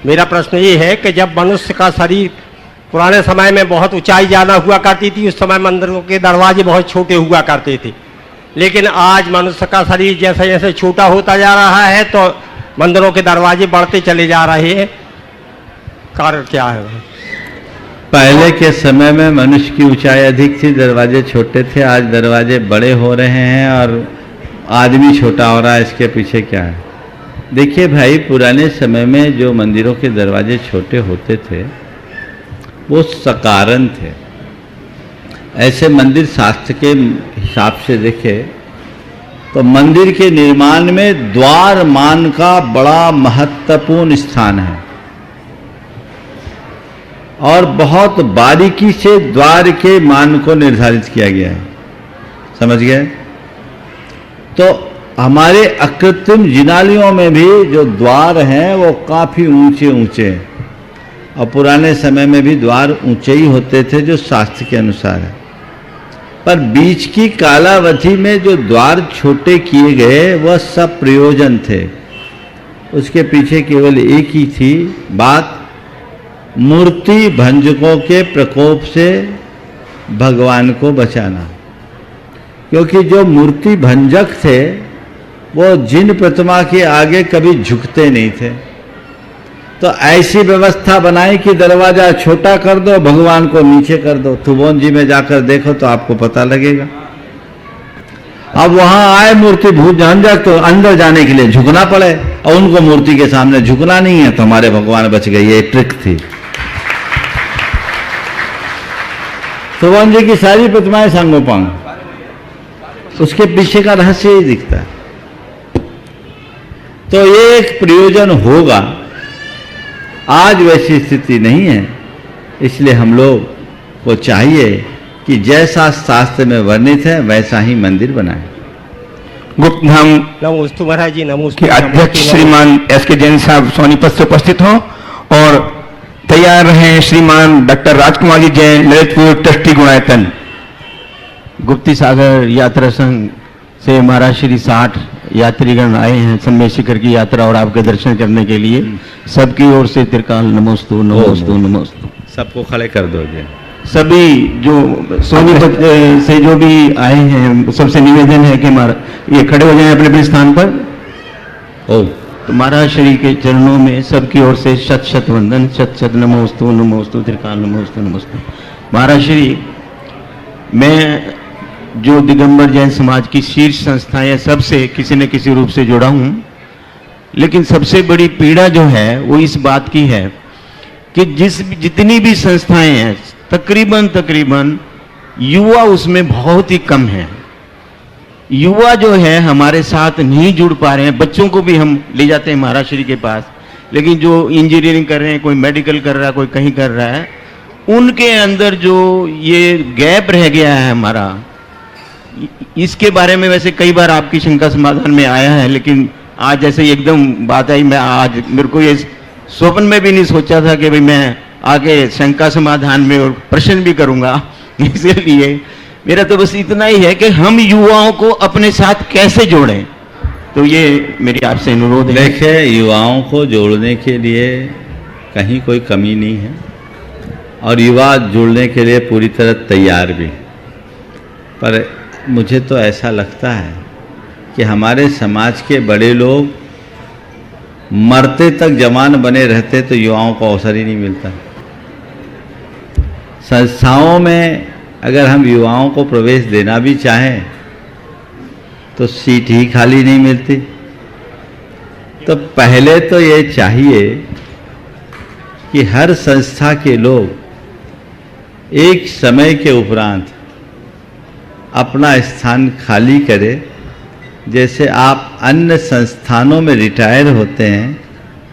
मेरा प्रश्न ये है कि जब मनुष्य का शरीर पुराने समय में बहुत ऊंचाई ज़्यादा हुआ करती थी, उस समय मंदिरों के दरवाजे बहुत छोटे हुआ करते थे, लेकिन आज मनुष्य का शरीर जैसे जैसे छोटा होता जा रहा है तो मंदिरों के दरवाजे बढ़ते चले जा रहे हैं। कारण क्या है? पहले के समय में मनुष्य की ऊंचाई अधिक थी, दरवाजे छोटे थे। आज दरवाजे बड़े हो रहे हैं और आदमी छोटा हो रहा है। इसके पीछे क्या है? देखिए भाई, पुराने समय में जो मंदिरों के दरवाजे छोटे होते थे वो सकारण थे। ऐसे मंदिर शास्त्र के हिसाब से देखे तो मंदिर के निर्माण में द्वार मान का बड़ा महत्वपूर्ण स्थान है, और बहुत बारीकी से द्वार के मान को निर्धारित किया गया है। समझ गए? तो हमारे अकृत्रिम जिनालयों में भी जो द्वार हैं वो काफ़ी ऊंचे ऊंचे हैं, और पुराने समय में भी द्वार ऊंचे ही होते थे जो शास्त्र के अनुसार है। पर बीच की कालावधि में जो द्वार छोटे किए गए वह सब प्रयोजन थे। उसके पीछे केवल एक ही थी बात, मूर्ति भंजकों के प्रकोप से भगवान को बचाना। क्योंकि जो मूर्ति भंजक थे वो जिन प्रतिमा के आगे कभी झुकते नहीं थे, तो ऐसी व्यवस्था बनाई कि दरवाजा छोटा कर दो, भगवान को नीचे कर दो। थुबोन जी में जाकर देखो तो आपको पता लगेगा। अब वहां आए मूर्ति भंजक तो अंदर जाने के लिए झुकना पड़े, और उनको मूर्ति के सामने झुकना नहीं है, तो हमारे भगवान बच गए। ये ट्रिक थी। थुबोन जी की सारी प्रतिमाएं सांगोपांग, उसके पीछे का रहस्य ही दिखता है। तो ये एक प्रयोजन होगा। आज वैसी स्थिति नहीं है, इसलिए हम लोग को चाहिए कि जैसा शास्त्र में वर्णित है वैसा ही मंदिर बनाएं। गुप्त धाम नमोस्तु महाराज जी। नमोस्तु के अध्यक्ष श्रीमान एस के जैन साहब सोनीपत से उपस्थित हों, और तैयार हैं श्रीमान डॉक्टर राजकुमार जी जैन ललितपुर ट्रस्टी गुणायतन। गुप्ती सागर यात्रा संघ से महाराज श्री 60 यात्रीगण आए हैं समय शिखर की यात्रा और आपके दर्शन करने के लिए। सबकी ओर से त्रिकाल नमोस्तु नमोस्तु नमोस्तु। सबको खड़े कर दोगे। सभी जो सोनीपत से जो भी आए हैं सबसे निवेदन है कि ये खड़े हो जाएं अपने अपने स्थान पर। ओ तो महाराज श्री के चरणों में सबकी ओर से शत शत वंदन, शत शत नमोस्तु नमोस्तु त्रिकाल नमोस्तु नमोस्तु। महाराज श्री, मैं जो दिगंबर जैन समाज की शीर्ष संस्थाएं सबसे किसी न किसी रूप से जुड़ा हूं, लेकिन सबसे बड़ी पीड़ा जो है वो इस बात की है कि जितनी भी संस्थाएं हैं तकरीबन युवा उसमें बहुत ही कम है। युवा जो है हमारे साथ नहीं जुड़ पा रहे हैं। बच्चों को भी हम ले जाते हैं महाराज श्री के पास, लेकिन जो इंजीनियरिंग कर रहे हैं, कोई मेडिकल कर रहा है, कोई कहीं कर रहा है, उनके अंदर जो ये गैप रह गया है हमारा, इसके बारे में वैसे कई बार आपकी शंका समाधान में आया है, लेकिन आज जैसे एकदम बात आई, मैं आज मेरे को ये स्वप्न में भी नहीं सोचा था कि भाई मैं आगे शंका समाधान में और प्रश्न भी करूंगा। इसलिए मेरा तो बस इतना ही है कि हम युवाओं को अपने साथ कैसे जोड़ें, तो ये मेरी आपसे अनुरोध है। देखिए, युवाओं को जोड़ने के लिए कहीं कोई कमी नहीं है और युवा जुड़ने के लिए पूरी तरह तैयार भी, पर मुझे तो ऐसा लगता है कि हमारे समाज के बड़े लोग मरते तक जवान बने रहते तो युवाओं को अवसर ही नहीं मिलता। संस्थाओं में अगर हम युवाओं को प्रवेश देना भी चाहें तो सीट ही खाली नहीं मिलती। तो पहले तो ये चाहिए कि हर संस्था के लोग एक समय के उपरांत अपना स्थान खाली करें। जैसे आप अन्य संस्थानों में रिटायर होते हैं,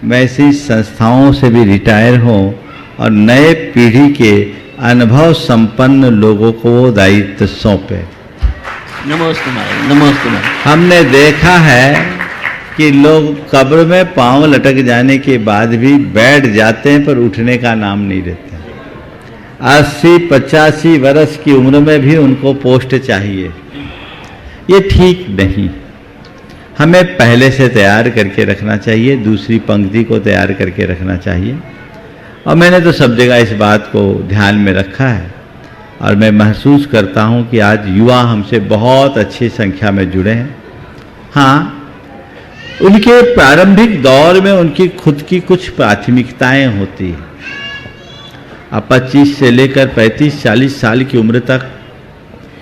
वैसे ही संस्थाओं से भी रिटायर हों और नए पीढ़ी के अनुभव संपन्न लोगों को वो दायित्व सौंपे। नमस्ते नमस्ते। हमने देखा है कि लोग कब्र में पांव लटक जाने के बाद भी बैठ जाते हैं पर उठने का नाम नहीं लेते। 80-85 वर्ष की उम्र में भी उनको पोस्ट चाहिए। ये ठीक नहीं। हमें पहले से तैयार करके रखना चाहिए, दूसरी पंक्ति को तैयार करके रखना चाहिए। और मैंने तो सब जगह इस बात को ध्यान में रखा है और मैं महसूस करता हूं कि आज युवा हमसे बहुत अच्छी संख्या में जुड़े हैं। हाँ, उनके प्रारंभिक दौर में उनकी खुद की कुछ प्राथमिकताएं होती हैं। अब 25 से लेकर 35-40 साल की उम्र तक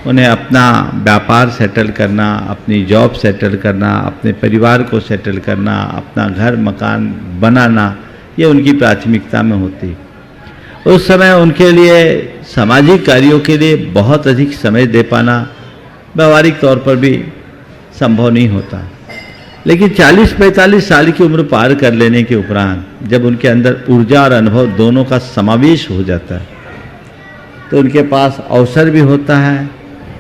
उन्हें अपना व्यापार सेटल करना, अपनी जॉब सेटल करना, अपने परिवार को सेटल करना, अपना घर मकान बनाना, ये उनकी प्राथमिकता में होती। उस समय उनके लिए सामाजिक कार्यों के लिए बहुत अधिक समय दे पाना व्यावहारिक तौर पर भी संभव नहीं होता। लेकिन 40-45 साल की उम्र पार कर लेने के उपरांत जब उनके अंदर ऊर्जा और अनुभव दोनों का समावेश हो जाता है तो उनके पास अवसर भी होता है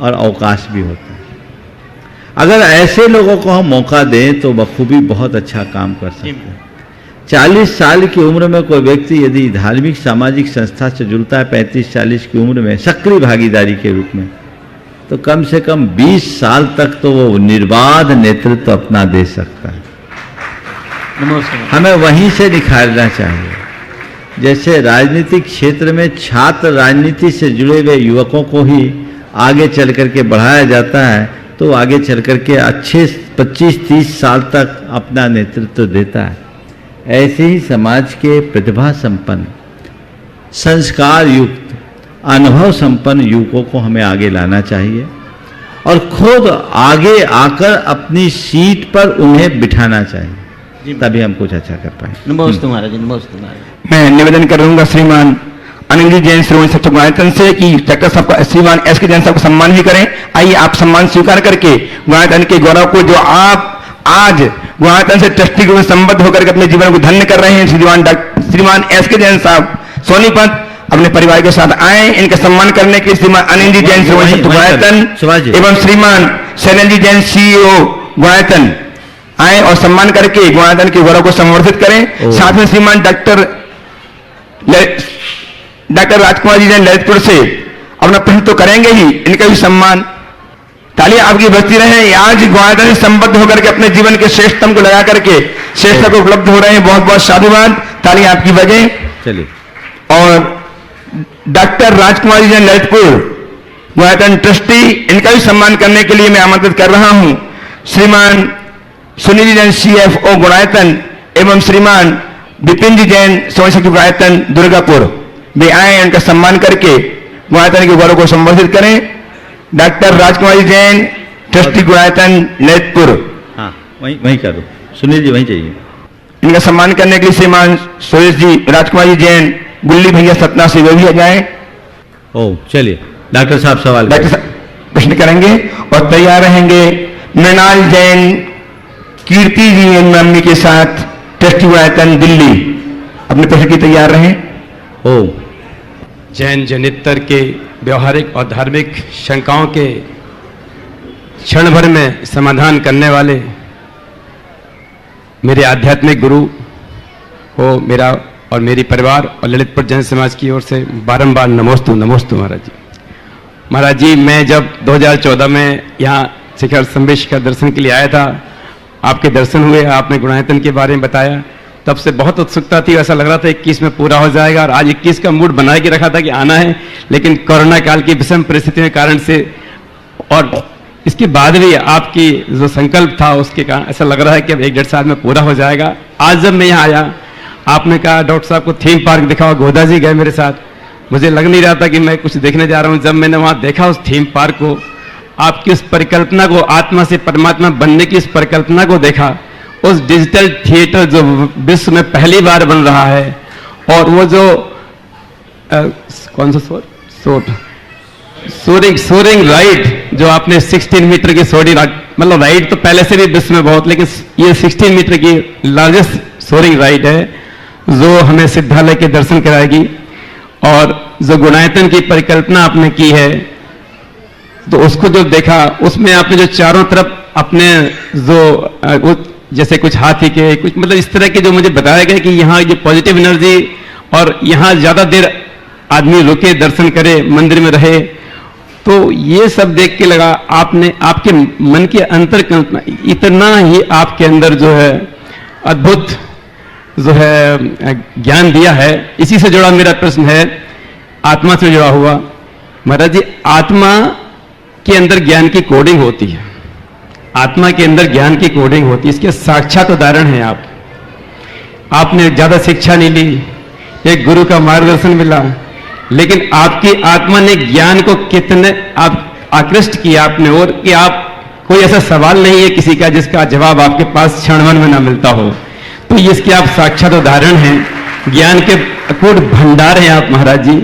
और अवकाश भी होता है। अगर ऐसे लोगों को हम मौका दें तो बखूबी बहुत अच्छा काम कर सकते हैं। 40 साल की उम्र में कोई व्यक्ति यदि धार्मिक सामाजिक संस्था से जुड़ता है 35-40 की उम्र में सक्रिय भागीदारी के रूप में, तो कम से कम 20 साल तक तो वो निर्बाध नेतृत्व अपना दे सकता है। हमें वहीं से निखारना चाहिए। जैसे राजनीतिक क्षेत्र में छात्र राजनीति से जुड़े हुए युवकों को ही आगे चल करके बढ़ाया जाता है, तो आगे चल करके अच्छे 25-30 साल तक अपना नेतृत्व देता है। ऐसे ही समाज के प्रतिभा संपन्न, संस्कार युक्त, अनुभव संपन्न युवकों को हमें आगे लाना चाहिए और खुद आगे आकर अपनी सीट पर उन्हें बिठाना चाहिए, तभी हम कुछ अच्छा कर पाए। नमस्ते महाराज, नमस्ते महाराज। मैं निवेदन करूंगा श्रीमान अनिल जी जैन श्रोमणी सत्संग गुणायतन से कि चक्कर साहब श्रीमान एस के जैन साहब को सम्मान भी करें। आइए आप सम्मान स्वीकार करके गुणायतन के गौरव को, जो आप आज गुणायतन से ट्रस्टी के रूप में संबद्ध होकर के अपने जीवन को धन्य कर रहे हैं, श्रीमान एस के जैन साहब सोनीपत अपने परिवार के साथ आए। इनका सम्मान करने के लिए श्रीमान अनिल जी जैन श्रोमणी सत्संग गुणायतन एवं श्रीमान शैलन जी जैन CEO गुणायतन आए और सम्मान करके गुणायतन के गौरव को संवर्धित करें। साथ में श्रीमान डॉक्टर राजकुमार जी जैन ललितपुर से अपना प्रश्न तो करेंगे ही, इनका भी सम्मान। तालियां आपकी बजती रहे। आज गुणायतन से संबद्ध होकर के अपने जीवन के श्रेष्ठतम को लगा करके श्रेष्ठता को उपलब्ध हो रहे हैं। बहुत बहुत साधुवाद, तालियां आपकी बजे। चलिए। और डॉक्टर राजकुमार जी जैन ललितपुर गुणायतन ट्रस्टी, इनका भी सम्मान करने के लिए मैं आमंत्रित कर रहा हूं। श्रीमान सुनील जैन CFO गुणायतन एवं श्रीमान विपिन जी जैन समाज सेवक गुणायतन दुर्गापुर वे आए, उनका सम्मान करके गुणायतन के गौरव को संबोधित करें। डॉक्टर राजकुमारी जैन ट्रस्टी गुणायतन ललितपुर, हाँ वहीं करो, सुनील जी वहीं चाहिए। इनका सम्मान करने के लिए श्रीमान सुरेश जी राजकुमारी जैन गुल्ली भैया सतना से वे भी आ जाए। ओ चलिए डॉक्टर साहब सवाल डॉक्टर साहब प्रश्न करेंगे और तैयार रहेंगे मृणाल जैन कीर्ति जी एवं मम्मी के साथ ट्रस्टी गुणायतन दिल्ली, अपने प्रश्न की तैयार रहें। ओ जैन जनितर के व्यवहारिक और धार्मिक शंकाओं के क्षण भर में समाधान करने वाले मेरे आध्यात्मिक गुरु हो मेरा और मेरी परिवार और ललितपुर जैन समाज की ओर से बारंबार नमोस्तु नमोस्तु महाराज जी। महाराज जी, मैं जब 2014 में यहाँ शिखर संबे शिखर दर्शन के लिए आया था, आपके दर्शन हुए, आपने गुणायतन के बारे में बताया, तब से बहुत उत्सुकता थी। ऐसा लग रहा था 21 में पूरा हो जाएगा और आज 21 का मूड बना के रखा था कि आना है, लेकिन कोरोना काल की विषम परिस्थितियों के कारण से और इसके बाद भी आपकी जो संकल्प था उसके कारण ऐसा लग रहा है कि अब 1-1.5 साल में पूरा हो जाएगा। आज जब मैं यहाँ आया, आपने कहा डॉक्टर साहब को थीम पार्क दिखाओ, गोदा जी गए मेरे साथ, मुझे लग नहीं रहा था कि मैं कुछ देखने जा रहा हूँ। जब मैंने वहाँ देखा उस थीम पार्क को, आपकी उस परिकल्पना को, आत्मा से परमात्मा बनने की इस परिकल्पना को देखा, उस डिजिटल थिएटर जो विश्व में पहली बार बन रहा है, और वो जो कौन सा सोरिंग राइड जो आपने 16 मीटर की सोरिंग, मतलब राइड तो पहले से भी विश्व में बहुत, लेकिन ये 16 मीटर की लार्जेस्ट सोरिंग राइड है जो हमें सिद्धालय के दर्शन कराएगी। और जो गुणायतन की परिकल्पना आपने की है, तो उसको जो देखा, उसमें आपने जो चारों तरफ अपने जो जैसे कुछ हाथी के कुछ मतलब इस तरह के जो मुझे बताया गया कि यहाँ जो पॉजिटिव एनर्जी और यहाँ ज्यादा देर आदमी रुके, दर्शन करे, मंदिर में रहे, तो ये सब देख के लगा आपने आपके मन के अंतर कल्पना इतना ही आपके अंदर जो है अद्भुत जो है ज्ञान दिया है। इसी से जुड़ा मेरा प्रश्न है, आत्मा से जुड़ा हुआ। महाराज जी, आत्मा के अंदर ज्ञान की कोडिंग होती है, आत्मा के अंदर ज्ञान की कोडिंग होती है, इसके साक्षात उदाहरण हैं आप। आपने ज्यादा शिक्षा नहीं ली, एक गुरु का मार्गदर्शन मिला, लेकिन आपकी आत्मा ने ज्ञान को कितने आप आकृष्ट किया आपने, और कि आप कोई ऐसा सवाल नहीं है किसी का जिसका जवाब आपके पास क्षण में ना मिलता हो। तो इसके आप साक्षात उदाहरण हैं, ज्ञान के अकूट भंडार हैं आप महाराज जी।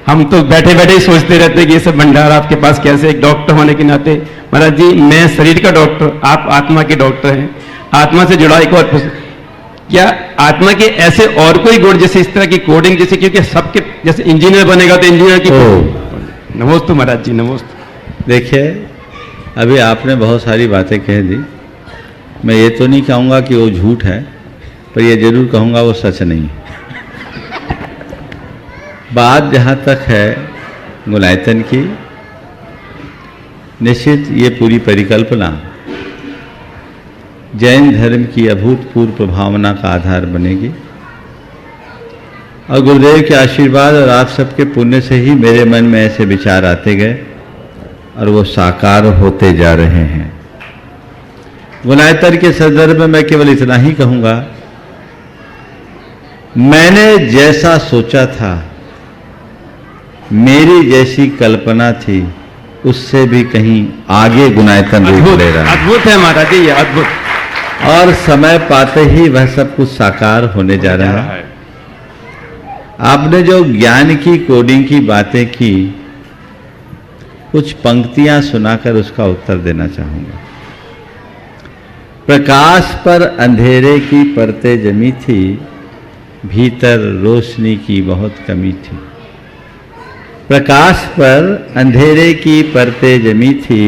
हम तो बैठे बैठे ही सोचते रहते हैं कि ये सब भंडार आपके पास कैसे, एक डॉक्टर होने के नाते। महाराज जी, मैं शरीर का डॉक्टर, आप आत्मा के डॉक्टर हैं। आत्मा से जुड़ा एक और प्रश्न, क्या आत्मा के ऐसे और कोई गुण जैसे इस तरह की कोडिंग, जैसे क्योंकि सबके जैसे इंजीनियर बनेगा तो इंजीनियर की नमोस्तु महाराज जी, नमोस्तु। देखिए, अभी आपने बहुत सारी बातें कह दी, मैं ये तो नहीं कहूँगा कि वो झूठ है, पर ये जरूर कहूँगा वो सच नहीं। बात जहाँ तक है गुणायतन की, निश्चित ये पूरी परिकल्पना जैन धर्म की अभूतपूर्व प्रभावना का आधार बनेगी, और गुरुदेव के आशीर्वाद और आप सबके पुण्य से ही मेरे मन में ऐसे विचार आते गए और वो साकार होते जा रहे हैं। गुणायतन के संदर्भ में मैं केवल इतना ही कहूँगा, मैंने जैसा सोचा था, मेरी जैसी कल्पना थी, उससे भी कहीं आगे गुणायतन रूप ले रहा है। अद्भुत है महाराज जी, अद्भुत। और समय पाते ही वह सब कुछ साकार होने जा रहा है। आपने जो ज्ञान की कोडिंग की बातें की, कुछ पंक्तियां सुनाकर उसका उत्तर देना चाहूंगा। प्रकाश पर अंधेरे की परतें जमी थी, भीतर रोशनी की बहुत कमी थी। प्रकाश पर अंधेरे की परतें जमी थी,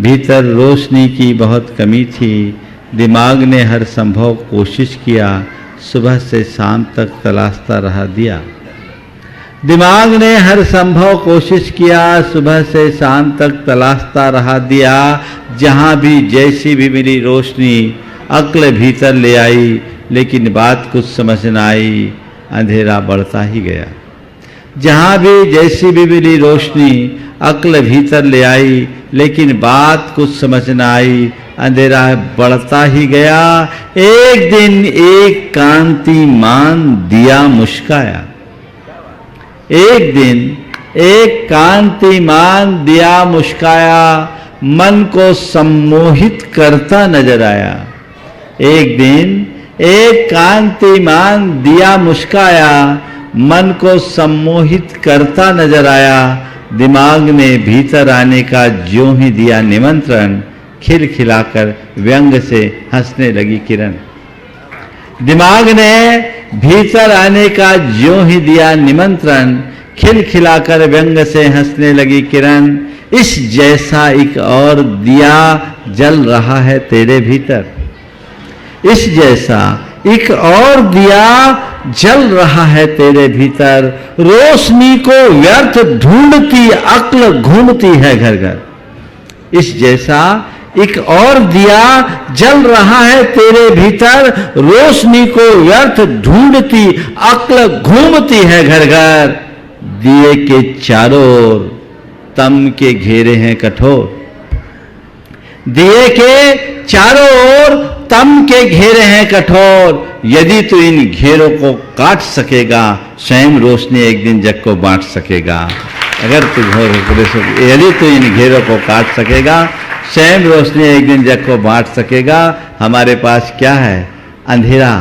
भीतर रोशनी की बहुत कमी थी। दिमाग ने हर संभव कोशिश किया, सुबह से शाम तक तलाशता रहा दिया। दिमाग ने हर संभव कोशिश किया, सुबह से शाम तक तलाशता रहा दिया। जहाँ भी जैसी भी मिली रोशनी, अक्ल भीतर ले आई, लेकिन बात कुछ समझ न आई, अंधेरा बढ़ता ही गया। जहाँ भी जैसी भी मिली रोशनी, अक्ल भीतर ले आई, लेकिन बात कुछ समझ न आई, अंधेरा बढ़ता ही गया। एक दिन एक कांतिमान दिया मुस्काया, एक दिन एक कांतिमान दिया मुस्काया, मन को सम्मोहित करता नजर आया। एक दिन एक कांतिमान दिया मुस्काया, मन को सम्मोहित करता नजर आया। दिमाग ने भीतर आने का ज्यों ही दिया निमंत्रण, खिलखिलाकर व्यंग से हंसने लगी किरण। दिमाग ने भीतर आने का ज्यों ही दिया निमंत्रण, खिलखिलाकर व्यंग से हंसने लगी किरण। इस जैसा एक और दिया जल रहा है तेरे भीतर, इस जैसा एक और दिया जल रहा है तेरे भीतर। रोशनी को व्यर्थ ढूंढती अक्ल घूमती है घर घर। इस जैसा एक और दिया जल रहा है तेरे भीतर, रोशनी को व्यर्थ ढूंढती अक्ल घूमती है घर घर। दिए के चारों ओर तम के घेरे हैं कठोर, दिए के चारों ओर तम के घेरे हैं कठोर। यदि तू इन घेरों को काट सकेगा, स्वयं रोशनी एक दिन जग को बांट सकेगा। अगर तू यदि तू इन घेरों को काट सकेगा, स्वयं रोशनी एक दिन जग को बांट सकेगा। हमारे पास क्या है? अंधेरा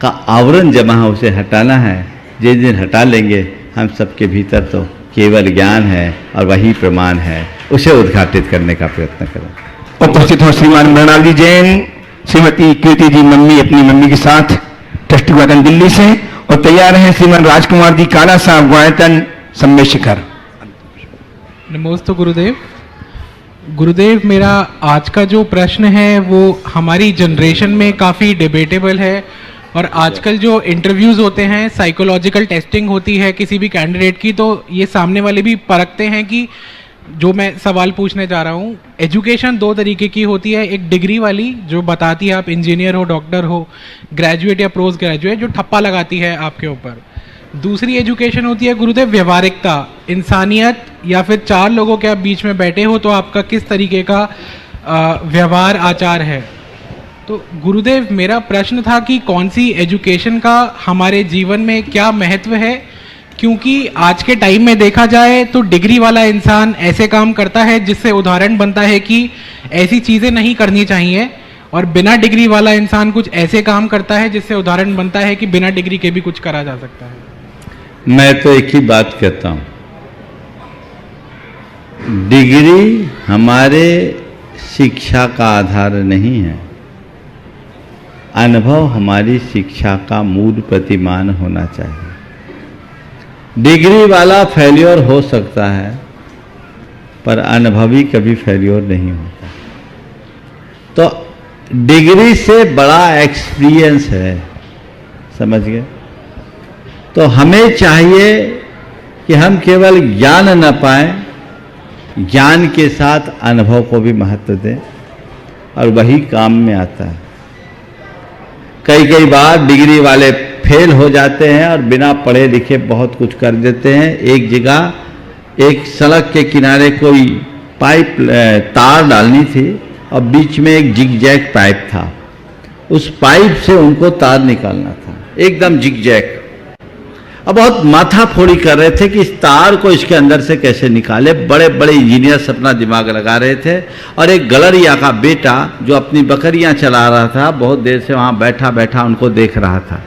का आवरण जमा है, उसे हटाना है। जिस दिन हटा लेंगे, हम सबके भीतर तो केवल ज्ञान है और वही प्रमाण है, उसे उद्घाटित करने का प्रयत्न करें। उपस्थित हो श्रीमान मृणाली जैन, श्रीमती कीर्ति जी मम्मी अपनी मम्मी के साथ ट्रस्टी वादन दिल्ली से, और तैयार हैं श्रीमान राजकुमार जी काला साहब ग्वायतन सम्मेद शिखर। नमस्ते गुरुदेव। गुरुदेव, मेरा आज का जो प्रश्न है वो हमारी जनरेशन में काफ़ी डिबेटेबल है, और आजकल जो इंटरव्यूज़ होते हैं, साइकोलॉजिकल टेस्टिंग होती है किसी भी कैंडिडेट की, तो ये सामने वाले भी परखते हैं कि जो मैं सवाल पूछने जा रहा हूँ, एजुकेशन दो तरीके की होती है। एक डिग्री वाली जो बताती है आप इंजीनियर हो, डॉक्टर हो, ग्रेजुएट या पोस्ट ग्रेजुएट, जो ठप्पा लगाती है आपके ऊपर। दूसरी एजुकेशन होती है गुरुदेव व्यवहारिकता, इंसानियत, या फिर चार लोगों के आप बीच में बैठे हो तो आपका किस तरीके का व्यवहार आचार है। तो गुरुदेव, मेरा प्रश्न था कि कौन सी एजुकेशन का हमारे जीवन में क्या महत्व है, क्योंकि आज के टाइम में देखा जाए तो डिग्री वाला इंसान ऐसे काम करता है जिससे उदाहरण बनता है कि ऐसी चीज़ें नहीं करनी चाहिए, और बिना डिग्री वाला इंसान कुछ ऐसे काम करता है जिससे उदाहरण बनता है कि बिना डिग्री के भी कुछ करा जा सकता है। मैं तो एक ही बात कहता हूँ, डिग्री हमारे शिक्षा का आधार नहीं है, अनुभव हमारी शिक्षा का मूल प्रतिमान होना चाहिए। डिग्री वाला फेल्योर हो सकता है, पर अनुभवी कभी फेल्योर नहीं होता। तो डिग्री से बड़ा एक्सपीरियंस है, समझ गए? तो हमें चाहिए कि हम केवल ज्ञान न पाएं, ज्ञान के साथ अनुभव को भी महत्व दें, और वही काम में आता है। कई बार डिग्री वाले फेल हो जाते हैं और बिना पढ़े लिखे बहुत कुछ कर देते हैं। एक जगह एक सड़क के किनारे कोई पाइप तार डालनी थी और बीच में एक जिगजैग पाइप था, उस पाइप से उनको तार निकालना था, एकदम जिगजैग। अब बहुत माथाफोड़ी कर रहे थे कि इस तार को इसके अंदर से कैसे निकाले। बड़े बड़े इंजीनियर्स अपना दिमाग लगा रहे थे, और एक गलरिया का बेटा जो अपनी बकरियां चला रहा था, बहुत देर से वहां बैठा बैठा उनको देख रहा था।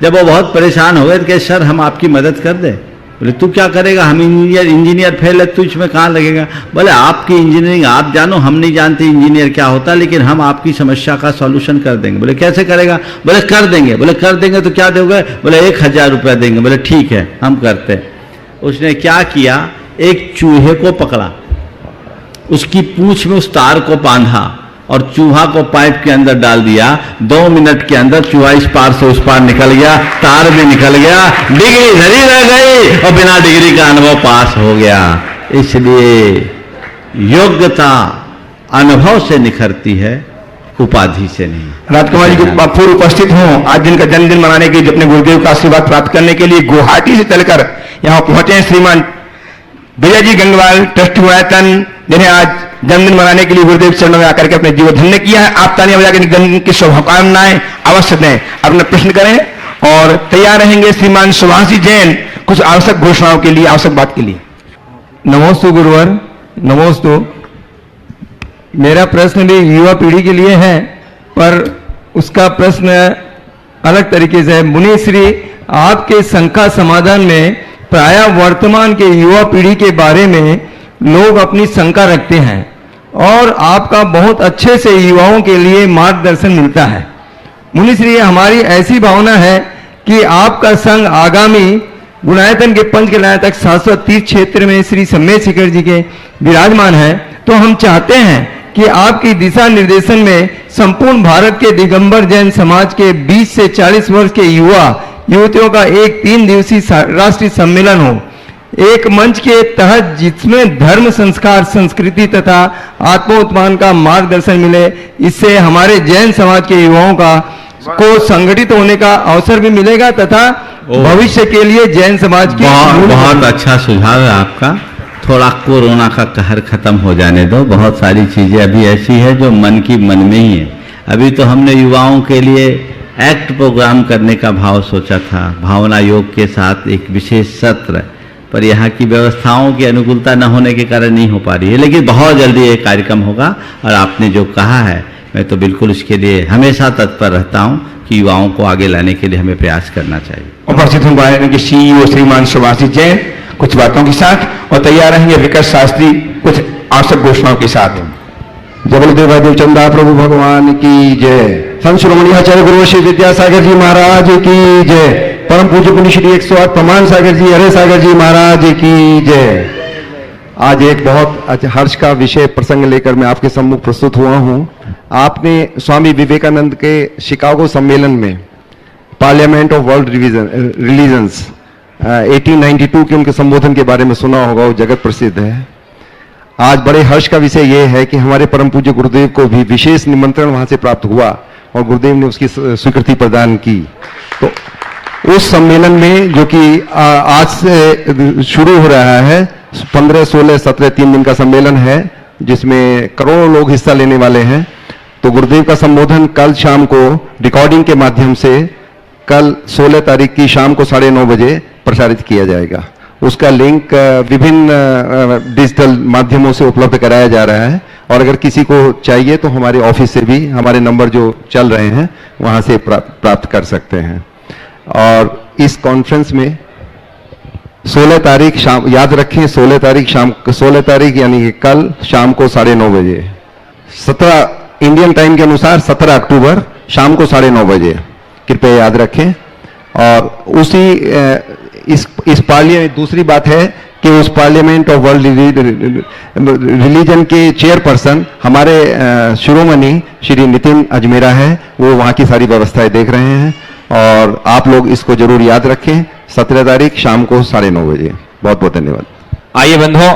जब वो बहुत परेशान हो गए तो कहे, सर हम आपकी मदद कर दें। बोले तू क्या करेगा, हम इंजीनियर फेल है, तू इसमें कहाँ लगेगा। बोले आपकी इंजीनियरिंग आप जानो, हम नहीं जानते इंजीनियर क्या होता, लेकिन हम आपकी समस्या का सॉल्यूशन कर देंगे। बोले कैसे करेगा। बोले कर देंगे। बोले कर देंगे तो क्या दोगे। बोले 1000 रुपया देंगे। बोले ठीक है हम करते। उसने क्या किया, एक चूहे को पकड़ा, उसकी पूंछ में उस तार को बांधा और चूहा को पाइप के अंदर डाल दिया। 2 मिनट के अंदर चूहा इस पार से उस पार निकल गया, तार भी निकल गया, डिग्री धरी रह गई और बिना डिग्री का अनुभव पास हो गया। इसलिए योग्यता अनुभव से निखरती है, उपाधि से नहीं। राजकुमार जी को पूर्व उपस्थित हों, आज जिनका जन्मदिन मनाने के लिए, अपने गुरुदेव का आशीर्वाद प्राप्त करने के लिए गुवाहाटी से चलकर यहाँ पहुंचे हैं श्रीमान विजय जी गंगवाल ट्रस्ट गुणायतन, जिन्हें आज जन्मदिन मनाने के लिए गुरुदेव चरणों में आकर के अपने जीवन धन्य किया है। आप तालियां बजा के जन्मदिन की शुभकामनाएं अवश्य दें। अपना प्रश्न करें और तैयार रहेंगे श्रीमान सुभाष जी जैन कुछ आवश्यक घोषणाओं के लिए, आवश्यक बात के लिए। नमोस्तु गुरुवर, नमोस्तु। मेरा प्रश्न भी युवा पीढ़ी के लिए है, पर उसका प्रश्न अलग तरीके से है। मुनिश्री, आपके शंका समाधान में प्रायः वर्तमान के युवा पीढ़ी के बारे में लोग अपनी शंका रखते हैं और आपका बहुत अच्छे से युवाओं के लिए मार्गदर्शन मिलता है। मुनिश्री, हमारी ऐसी भावना है कि आपका संघ आगामी गुणायतन के पंच कल्याणतक शाश्वत तीर्थ क्षेत्र में श्री सम्मेशिखर जी के विराजमान है, तो हम चाहते हैं कि आपकी दिशा निर्देशन में संपूर्ण भारत के दिगंबर जैन समाज के 20 से 40 वर्ष के युवा युवतियों का एक 3 दिवसीय राष्ट्रीय सम्मेलन हो, एक मंच के तहत जिसमें धर्म, संस्कार, संस्कृति तथा आत्मोत्थान का मार्गदर्शन मिले। इससे हमारे जैन समाज के युवाओं को संगठित होने का अवसर भी मिलेगा तथा भविष्य के लिए जैन समाज की बहुत अच्छा सुझाव है आपका। थोड़ा कोरोना का कहर खत्म हो जाने दो, बहुत सारी चीजें अभी ऐसी है जो मन की मन में ही है। अभी तो हमने युवाओं के लिए एक्ट प्रोग्राम करने का भाव सोचा था, भावना योग के साथ एक विशेष सत्र, पर यहाँ की व्यवस्थाओं की अनुकूलता न होने के कारण नहीं हो पा रही है, लेकिन बहुत जल्दी ये कार्यक्रम होगा। और आपने जो कहा है, मैं तो बिल्कुल इसके लिए हमेशा तत्पर रहता हूँ कि युवाओं को आगे लाने के लिए हमें प्रयास करना चाहिए। उपस्थित होंगे सीईओ श्रीमान सुभाष जैन कुछ बातों के साथ, और तैयार रहेंगे विकास शास्त्री कुछ आवश्यक घोषणाओं के साथ। जबलदेव चंदा प्रभु भगवान की जय। संत शिरोमणि आचार्य गुरु श्री विद्यासागर जी महाराज की जय। परम पूज्य पुण्य श्री 108 प्रमाण सागर जी, हरे सागर जी महाराज की जय। आज एक बहुत हर्ष का विषय प्रसंग लेकर मैं आपके सम्मुख प्रस्तुत हुआ हूं। आपने स्वामी विवेकानंद के शिकागो सम्मेलन में पार्लियामेंट ऑफ वर्ल्ड रिलीजन्स 1892 के उनके संबोधन के बारे में सुना होगा, वो जगत प्रसिद्ध है। आज बड़े हर्ष का विषय यह है कि हमारे परम पूज्य गुरुदेव को भी विशेष निमंत्रण वहां से प्राप्त हुआ और गुरुदेव ने उसकी स्वीकृति प्रदान की। तो उस सम्मेलन में, जो कि आज से शुरू हो रहा है, 15, 16, 17 3 दिन का सम्मेलन है, जिसमें करोड़ों लोग हिस्सा लेने वाले हैं। तो गुरुदेव का संबोधन कल शाम को रिकॉर्डिंग के माध्यम से कल 16 तारीख की शाम को 9:30 बजे प्रसारित किया जाएगा। उसका लिंक विभिन्न डिजिटल माध्यमों से उपलब्ध कराया जा रहा है, और अगर किसी को चाहिए तो हमारे ऑफिस से भी हमारे नंबर जो चल रहे हैं वहां से प्राप्त कर सकते हैं। और इस कॉन्फ्रेंस में 16 तारीख शाम, याद रखें 16 तारीख यानी कि कल शाम को 9:30 बजे, 17 इंडियन टाइम के अनुसार 17 अक्टूबर शाम को 9:30 बजे, कृपया याद रखें। और उसी इस पार्लियामेंट, दूसरी बात है कि उस पार्लियामेंट ऑफ वर्ल्ड रिलीजन के चेयरपर्सन हमारे शिरोमणि श्री नितिन अजमेरा है, वो वहाँ की सारी व्यवस्थाएं देख रहे हैं, और आप लोग इसको जरूर याद रखें। 17 तारीख शाम को 9:30 बजे। बहुत बहुत धन्यवाद। आइए बंधुओं,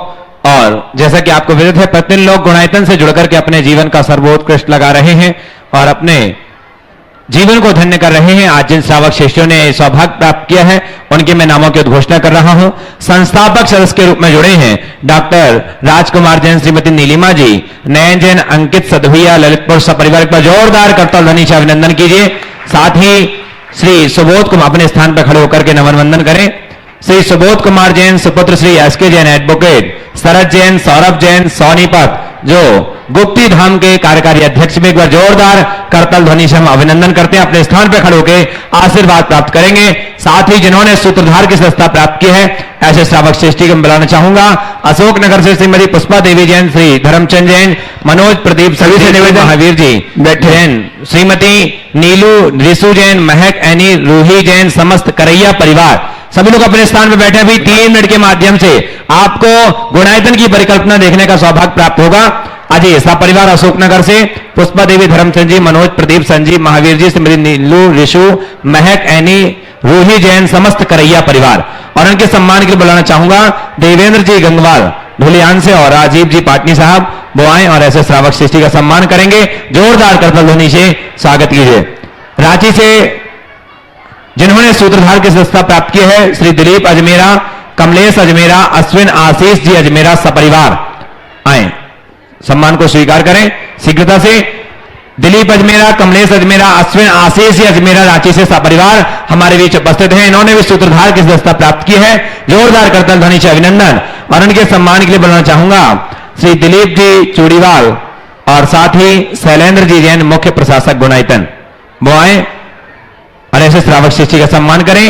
और जैसा कि आपको विदित है, प्रतिदिन लोग गुणायतन से जुड़कर के अपने जीवन का सर्वोत्कृष्ट लगा रहे हैं और अपने जीवन को धन्य कर रहे हैं। आज जिन श्रावक शिष्यों ने सौभाग्य प्राप्त किया है, उनके मैं नामों की उद्घोषणा कर रहा हूं। संस्थापक सदस्य के रूप में जुड़े हैं डॉक्टर राजकुमार जैन, श्रीमती नीलिमा जी, नयन जैन, अंकित सदभैया, ललितपुर सपरिवार पर जोरदार करताल ध्वनि से अभिनंदन कीजिए। साथ ही श्री सुबोध कुमार, अपने स्थान पर खड़े होकर के नमन वंदन करें। श्री सुबोध कुमार जैन, सुपुत्र श्री एसके जैन एडवोकेट, शरद जैन, सौरभ जैन, सोनीपत, जो गुप्ती धाम के कार्यकारी अध्यक्ष में, एक बार जोरदार करताल ध्वनि से हम अभिनंदन करते हैं। अपने स्थान पर खड़े होकर आशीर्वाद प्राप्त करेंगे। साथ ही जिन्होंने सूत्रधार की सदस्यता प्राप्त की है, ऐसे श्रावक श्रेष्ठी को मैं बुलाना चाहूंगा। अशोक नगर से श्रीमती पुष्पा देवी जैन, श्री धर्मचंद जैन, मनोज प्रदीप, सभी से निवेदन, महावीर जी जैन, श्रीमती नीलू रिसु जैन, महक एनी, रूही जैन, समस्त करैया परिवार, सभी लोग अपने स्थान पर बैठे। अभी 3 मिनट के माध्यम से आपको गुणायतन की परिकल्पना देखने का सौभाग्य प्राप्त होगा। अजय सा परिवार अशोकनगर से, पुष्पा देवी, धर्मचंद जी, मनोज प्रदीप, संजीव, महावीर जी, श्रीमती नीलू रिशु, महक एनी, रूही जैन, समस्त करैया परिवार। और उनके सम्मान के लिए बुलाना चाहूंगा देवेंद्र जी गंगवाल धुलियान से और राजीव जी पाटनी साहब, वो आए और ऐसे श्रावक श्रेष्ठी का सम्मान करेंगे। जोरदार करताल ध्वनि से स्वागत कीजिए। रांची से जिन्होंने सूत्रधार की सदस्यता प्राप्त की है, श्री दिलीप अजमेरा, कमलेश अजमेरा, अश्विन आशीष जी अजमेरा सपरिवार आए, सम्मान को स्वीकार करें शीघ्रता से। दिलीप अजमेरा, कमलेश अजमेरा, अश्विन आशीष जी अजमेरा रांची से सपरिवार हमारे बीच उपस्थित हैं। इन्होंने भी सूत्रधार की सदस्यता प्राप्त की है। जोरदार करतल ध्वनि से अभिनंदन। और उनके सम्मान के लिए बुलाना चाहूंगा श्री दिलीप जी चूड़ीवाल और साथ ही शैलेंद्र जी जैन मुख्य प्रशासक गुणायतन, वो आए और ऐसे श्रावक शिष्य का सम्मान करें।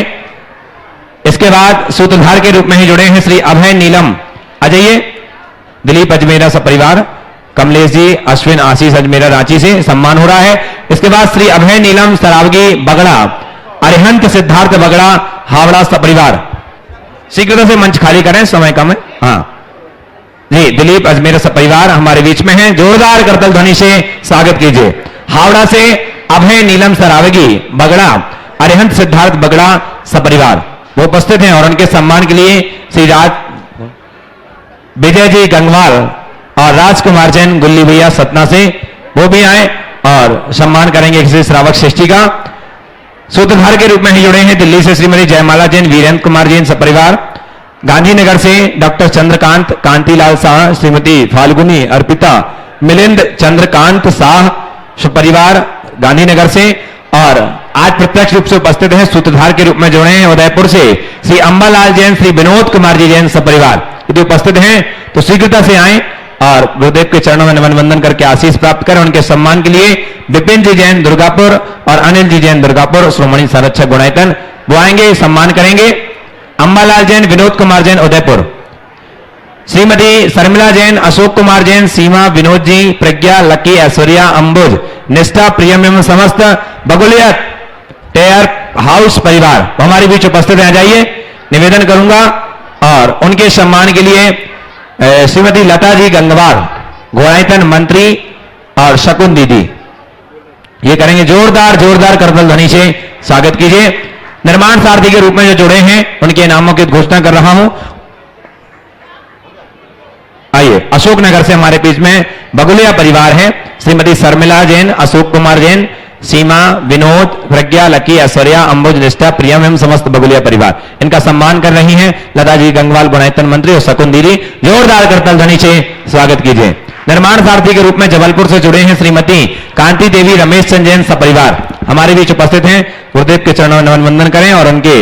इसके बाद सूत्रधार के रूप में ही जुड़े हैं श्री अभय नीलम, आ जाइए। दिलीप अजमेरा सपरिवार, कमलेश जी, अश्विन आशीष अजमेरा रांची से सम्मान हो रहा है। इसके बाद श्री अभय नीलम सरावगी बगड़ा, अरिहंत सिद्धार्थ बगड़ा हावड़ा सपरिवार, शीघ्रता से मंच खाली करें, समय कम है। हाँ जी, दिलीप अजमेरा सपरिवार हमारे बीच में हैं। जोरदार करतल ध्वनि से स्वागत कीजिए। हावड़ा से अभय नीलम सरावगी बगड़ा, अरिहंत सिद्धार्थ बगड़ा सपरिवार वो उपस्थित हैं और उनके सम्मान के लिए श्री विजय जी गंगवाल और राजकुमार जैन गुल्ली भैया सतना से वो भी आए और सम्मान करेंगे किसी श्रावक श्रेष्ठी का। सूत्रधार के रूप में ही जुड़े हैं दिल्ली से श्रीमती जयमाला जैन, वीरेंद्र कुमार जैन सपरिवार, गांधीनगर से डॉक्टर चंद्रकांत कांतिलाल शाह, श्रीमती फाल्गुनी अर्पिता मिलिंद चंद्रकांत शाह सपरिवार गांधीनगर से। और आज प्रत्यक्ष रूप से उपस्थित हैं सूत्रधार के रूप में जुड़े हैं उदयपुर से श्री अंबालाल जैन, श्री विनोद कुमार जी जैन सपरिवार, यदि उपस्थित हैं तो शीघ्रता से आए और गुरुदेव के चरणों में नमन वंदन करके आशीष प्राप्त करें। उनके सम्मान के लिए विपिन जी जैन दुर्गापुर और अनिल जी जैन दुर्गापुर श्रोमणी संरक्षक गुणायतन वो आएंगे, सम्मान करेंगे। अंबालाल जैन, विनोद कुमार जैन उदयपुर, श्रीमती शर्मिला जैन, अशोक कुमार जैन, सीमा, विनोद जी, प्रज्ञा, लकी, ऐश्वर्या, अंबुज, निष्ठा, प्रियम एवं समस्त बगुलिया टेयर हाउस परिवार हमारे बीच उपस्थित आ जाइए, निवेदन करूंगा। और उनके सम्मान के लिए श्रीमती लता जी गंगवार घोड़ायतन मंत्री और शकुन दीदी ये करेंगे। जोरदार जोरदार करतल ध्वनि से स्वागत कीजिए। निर्माण सारथी के रूप में जो जुड़े हैं उनके नामों की घोषणा कर रहा हूं। आइए, अशोकनगर से हमारे बीच में बगुलिया परिवार है, श्रीमती शर्मिला जैन, अशोक कुमार जैन, सीमा, विनोद, प्रज्ञा, लकी, ऐश्वर्या, अंबुज, निष्ठा, प्रियम एवं समस्त बगुलिया परिवार इनका सम्मान कर रही हैं लता जी गंगवाल गुणायतन मंत्री और शकुन दीदी। जोरदार करतल ध्वनि से स्वागत कीजिए। निर्माण सारथी के रूप में जबलपुर से जुड़े हैं श्रीमती कांति देवी रमेश चंद जैन सपरिवार हमारे बीच उपस्थित हैं। गुरुदेव के चरणों में नमन वंदन करें और उनके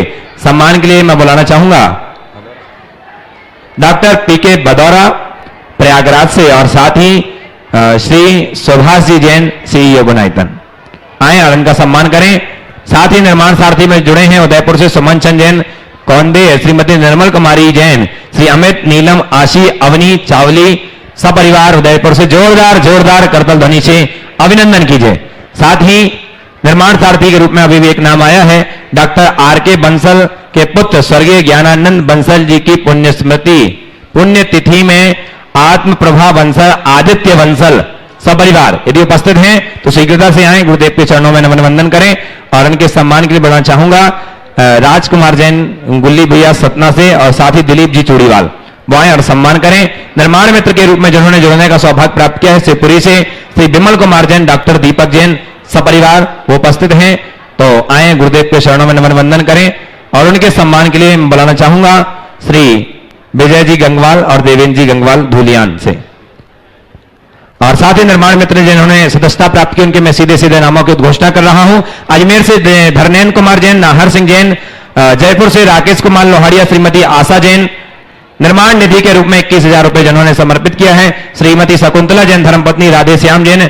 सम्मान के लिए मैं बुलाना चाहूंगा डॉक्टर पीके बदौरा प्रयागराज से और साथ ही श्री सुभाष जी जैन सीईओ गुणायतन आए और उनका सम्मान करें। साथ ही निर्माण सारथी में जुड़े हैं उदयपुर से सुमन चंद जैन कौंदे, श्रीमती निर्मल कुमारी जैन, श्री अमित नीलम आशी अवनी चावली सपरिवार उदयपुर से। जोरदार जोरदार करतल ध्वनि से अभिनंदन कीजिए। साथ ही निर्माण सारथी के रूप में अभी भी एक नाम आया है डॉक्टर आर के बंसल के पुत्र स्वर्गीय ज्ञानानंद बंसल जी की पुण्य स्मृति पुण्य तिथि में आत्म प्रभा बंसल आदित्य बंसल सपरिवार यदि उपस्थित हैं तो शीघ्रता से आए, गुरुदेव के चरणों में नमन वंदन करें। और उनके सम्मान के लिए बढ़ाना चाहूंगा राजकुमार जैन गुल्ली भैया सतना से और साथ ही दिलीप जी चूड़ीवाल वो आए और सम्मान करें। निर्माण मित्र के रूप में जिन्होंने जुड़ने का सौभाग्य प्राप्त किया है शिवपुरी से श्री विमल कुमार जैन, डॉक्टर दीपक जैन सपरिवार वो उपस्थित हैं तो आए, गुरुदेव के चरणों में नमन वंदन करें। और उनके सम्मान के लिए बुलाना चाहूंगा श्री विजय जी गंगवाल और देवेंद्र जी गंगवाल धूलियान से। और साथ ही निर्माण मित्र जिन्होंने सदस्यता प्राप्त की उनके मैं सीधे सीधे नामों की घोषणा कर रहा हूं। अजमेर से धर्मेंद्र कुमार जैन, नाहर सिंह जैन, जयपुर से राकेश कुमार लोहाड़िया, श्रीमती आशा जैन। निर्माण निधि के रूप में 21,000 रुपए जिन्होंने समर्पित किया है श्रीमती शकुंतला जैन, धर्मपत्नी राधे श्याम जैन,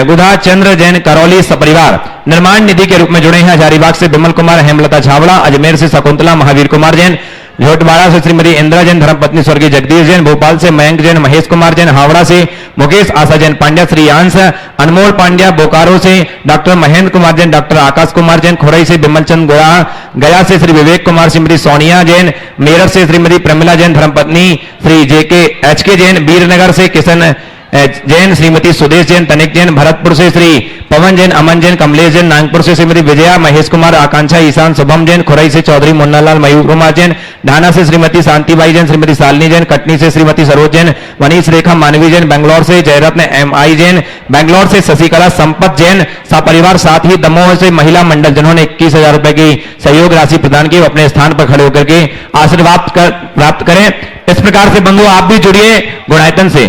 गुधा चंद्र जैन करौली सपरिवार। निर्माण निधि के रूप में जुड़े हैं हजारीबाग से विमल कुमार, हेमलता छावड़ा, अजमेर से शकुंतला, महावीर कुमार जैन, झोटवाड़ा से श्रीमती इंदिरा जैन, धर्मपत्नी स्वर्गीय जगदीश जैन, भोपाल से मयंक जैन, महेश कुमार जैन, हावड़ा से मुकेश आशा जैन पांड्या, श्री यांश अनमोल पांड्या, बोकारो से डॉक्टर महेंद्र कुमार जैन, डॉक्टर आकाश कुमार जैन, खोरई से विमल चंद गोड़ा, गया से श्री विवेक कुमार, श्रीमती सोनिया जैन, मेरठ से श्रीमती प्रमिला जैन, धर्मपत्नी श्री जेके एचके जैन, वीरनगर से किशन जैन, श्रीमती सुदेश जैन, तनिक जैन, भरतपुर से श्री पवन जैन, अमन जैन, कमलेश जैन, नागपुर से श्रीमती विजया, महेश कुमार, आकांक्षा, ईशान, शुभम जैन, खुरई से चौधरी मुन्नालाल, मयूर कुमार जैन, ढाना से श्रीमती शांतिबाई जैन, श्रीमती शालिनी जैन, कटनी से श्रीमती सरोज जैन, मनीष रेखा मानवी जैन, बेंगलोर से जयरत्न MI जैन, बेंगलोर से शशिकला संपत जैन सपरिवार, साथ ही दमोह से महिला मंडल जिन्होंने 21,000 रुपए की सहयोग राशि प्रदान की, अपने स्थान पर खड़े होकर के आशीर्वाद प्राप्त करें। इस प्रकार से बंधु आप भी जुड़िए गुणायतन से।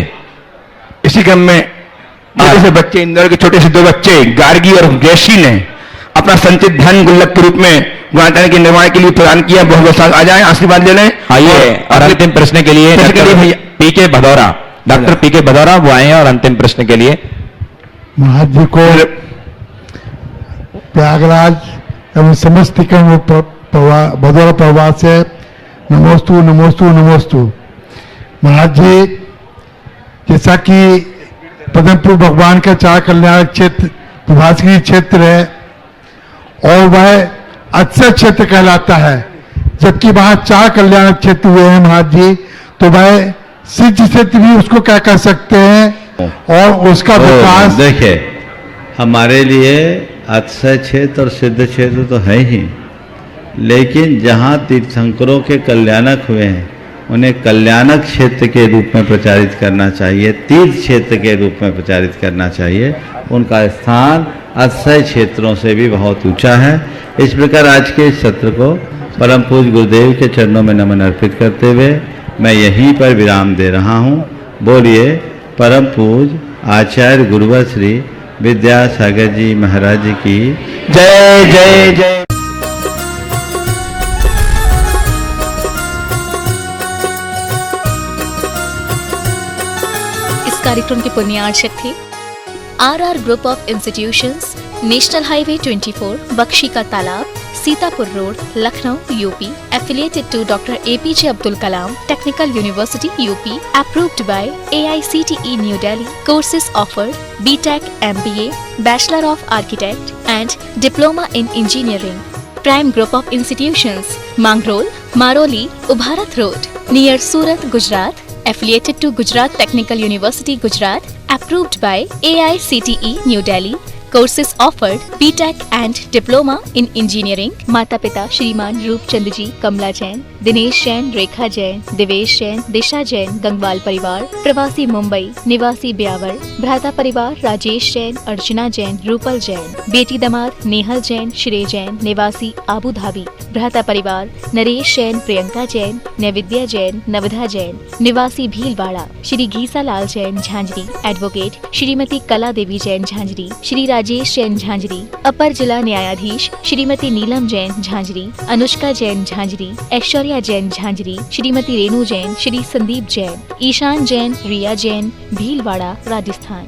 इसी क्रम में छोटे से बच्चे, इंदौर के छोटे से 2 बच्चे गार्गी और गैसी ने अपना संचित धन गुल्लक के रूप में गुणायतन के निर्माण के लिए प्रदान किया। बहुत बहुत आ जाए, आशीर्वाद ले लें। आइए और अंतिम प्रश्न के लिए PK Bhadaura, doctor PK Bhadaura वो आए हैं और अंतिम प्रश्न के लिए। महाराज जी को प्रयागराज एवं समस्त भदौरा परिवार से नमोस्तु नमोस्तु नमोस्तु। महाराज जी, जैसा कि पद्मपुर भगवान का 4 कल्याण क्षेत्र प्रभासगिरी क्षेत्र है और वह अक्षय क्षेत्र कहलाता है, जबकि वहां 4 कल्याण क्षेत्र हुए हैं महाराज जी, तो वह सिद्ध क्षेत्र भी उसको क्या कह सकते हैं और उसका विकास। देखिए, हमारे लिए अक्षय क्षेत्र और सिद्ध क्षेत्र तो है ही, लेकिन जहाँ तीर्थंकरों के कल्याणक हुए हैं उन्हें कल्याणक क्षेत्र के रूप में प्रचारित करना चाहिए, तीर्थ क्षेत्र के रूप में प्रचारित करना चाहिए। उनका स्थान अक्षय क्षेत्रों से भी बहुत ऊंचा है। इस प्रकार आज के इस सत्र को परम पूज्य गुरुदेव के चरणों में नमन अर्पित करते हुए मैं यहीं पर विराम दे रहा हूँ। बोलिए परम पूज्य आचार्य गुरुवर श्री विद्यासागर जी महाराज की जय जय जय। कार्यक्रम के पुण्यार्चक थे RR group of institutions, national highway 24, Bakshi ka Talab, Sitapur road, Lucknow UP, affiliated to Dr. APJ Abdul Kalam Technical University UP, approved by AICTE New Delhi. Courses offered: BTech, MBA, Bachelor of Architect and Diploma in Engineering. Prime group of institutions: Mangrol, Maroli, Ubharat Road, near Surat, Gujarat. Affiliated to Gujarat Technical University, Gujarat. Approved by AICTE New Delhi. Courses offered: BTech and Diploma in Engineering. माता पिता श्रीमान रूपचंद जी, कमला जैन, दिनेश जैन, रेखा जैन, दिवेश जैन, दिशा जैन, गंगवाल परिवार, प्रवासी मुंबई, निवासी ब्यावर, भ्राता परिवार राजेश जैन, अर्चना जैन, रूपल जैन, बेटी दमाद नेहल जैन, श्रेय जैन, निवासी आबू धाबी, भ्राता परिवार नरेश जैन, प्रियंका जैन, नैविद्या जैन, नवधा जैन, निवासी भीलवाड़ा, श्री घीसा लाल जैन झांझरी, एडवोकेट श्रीमती कला देवी जैन झांझरी, श्री राजेश जैन झांझरी, अपर जिला न्यायाधीश श्रीमती नीलम जैन झांझरी, अनुष्का जैन झांझरी, ऐश्वर्या जैन झांझरी, श्रीमती रेणु जैन, श्री संदीप जैन, ईशान जैन, रिया जैन, भीलवाड़ा, राजस्थान।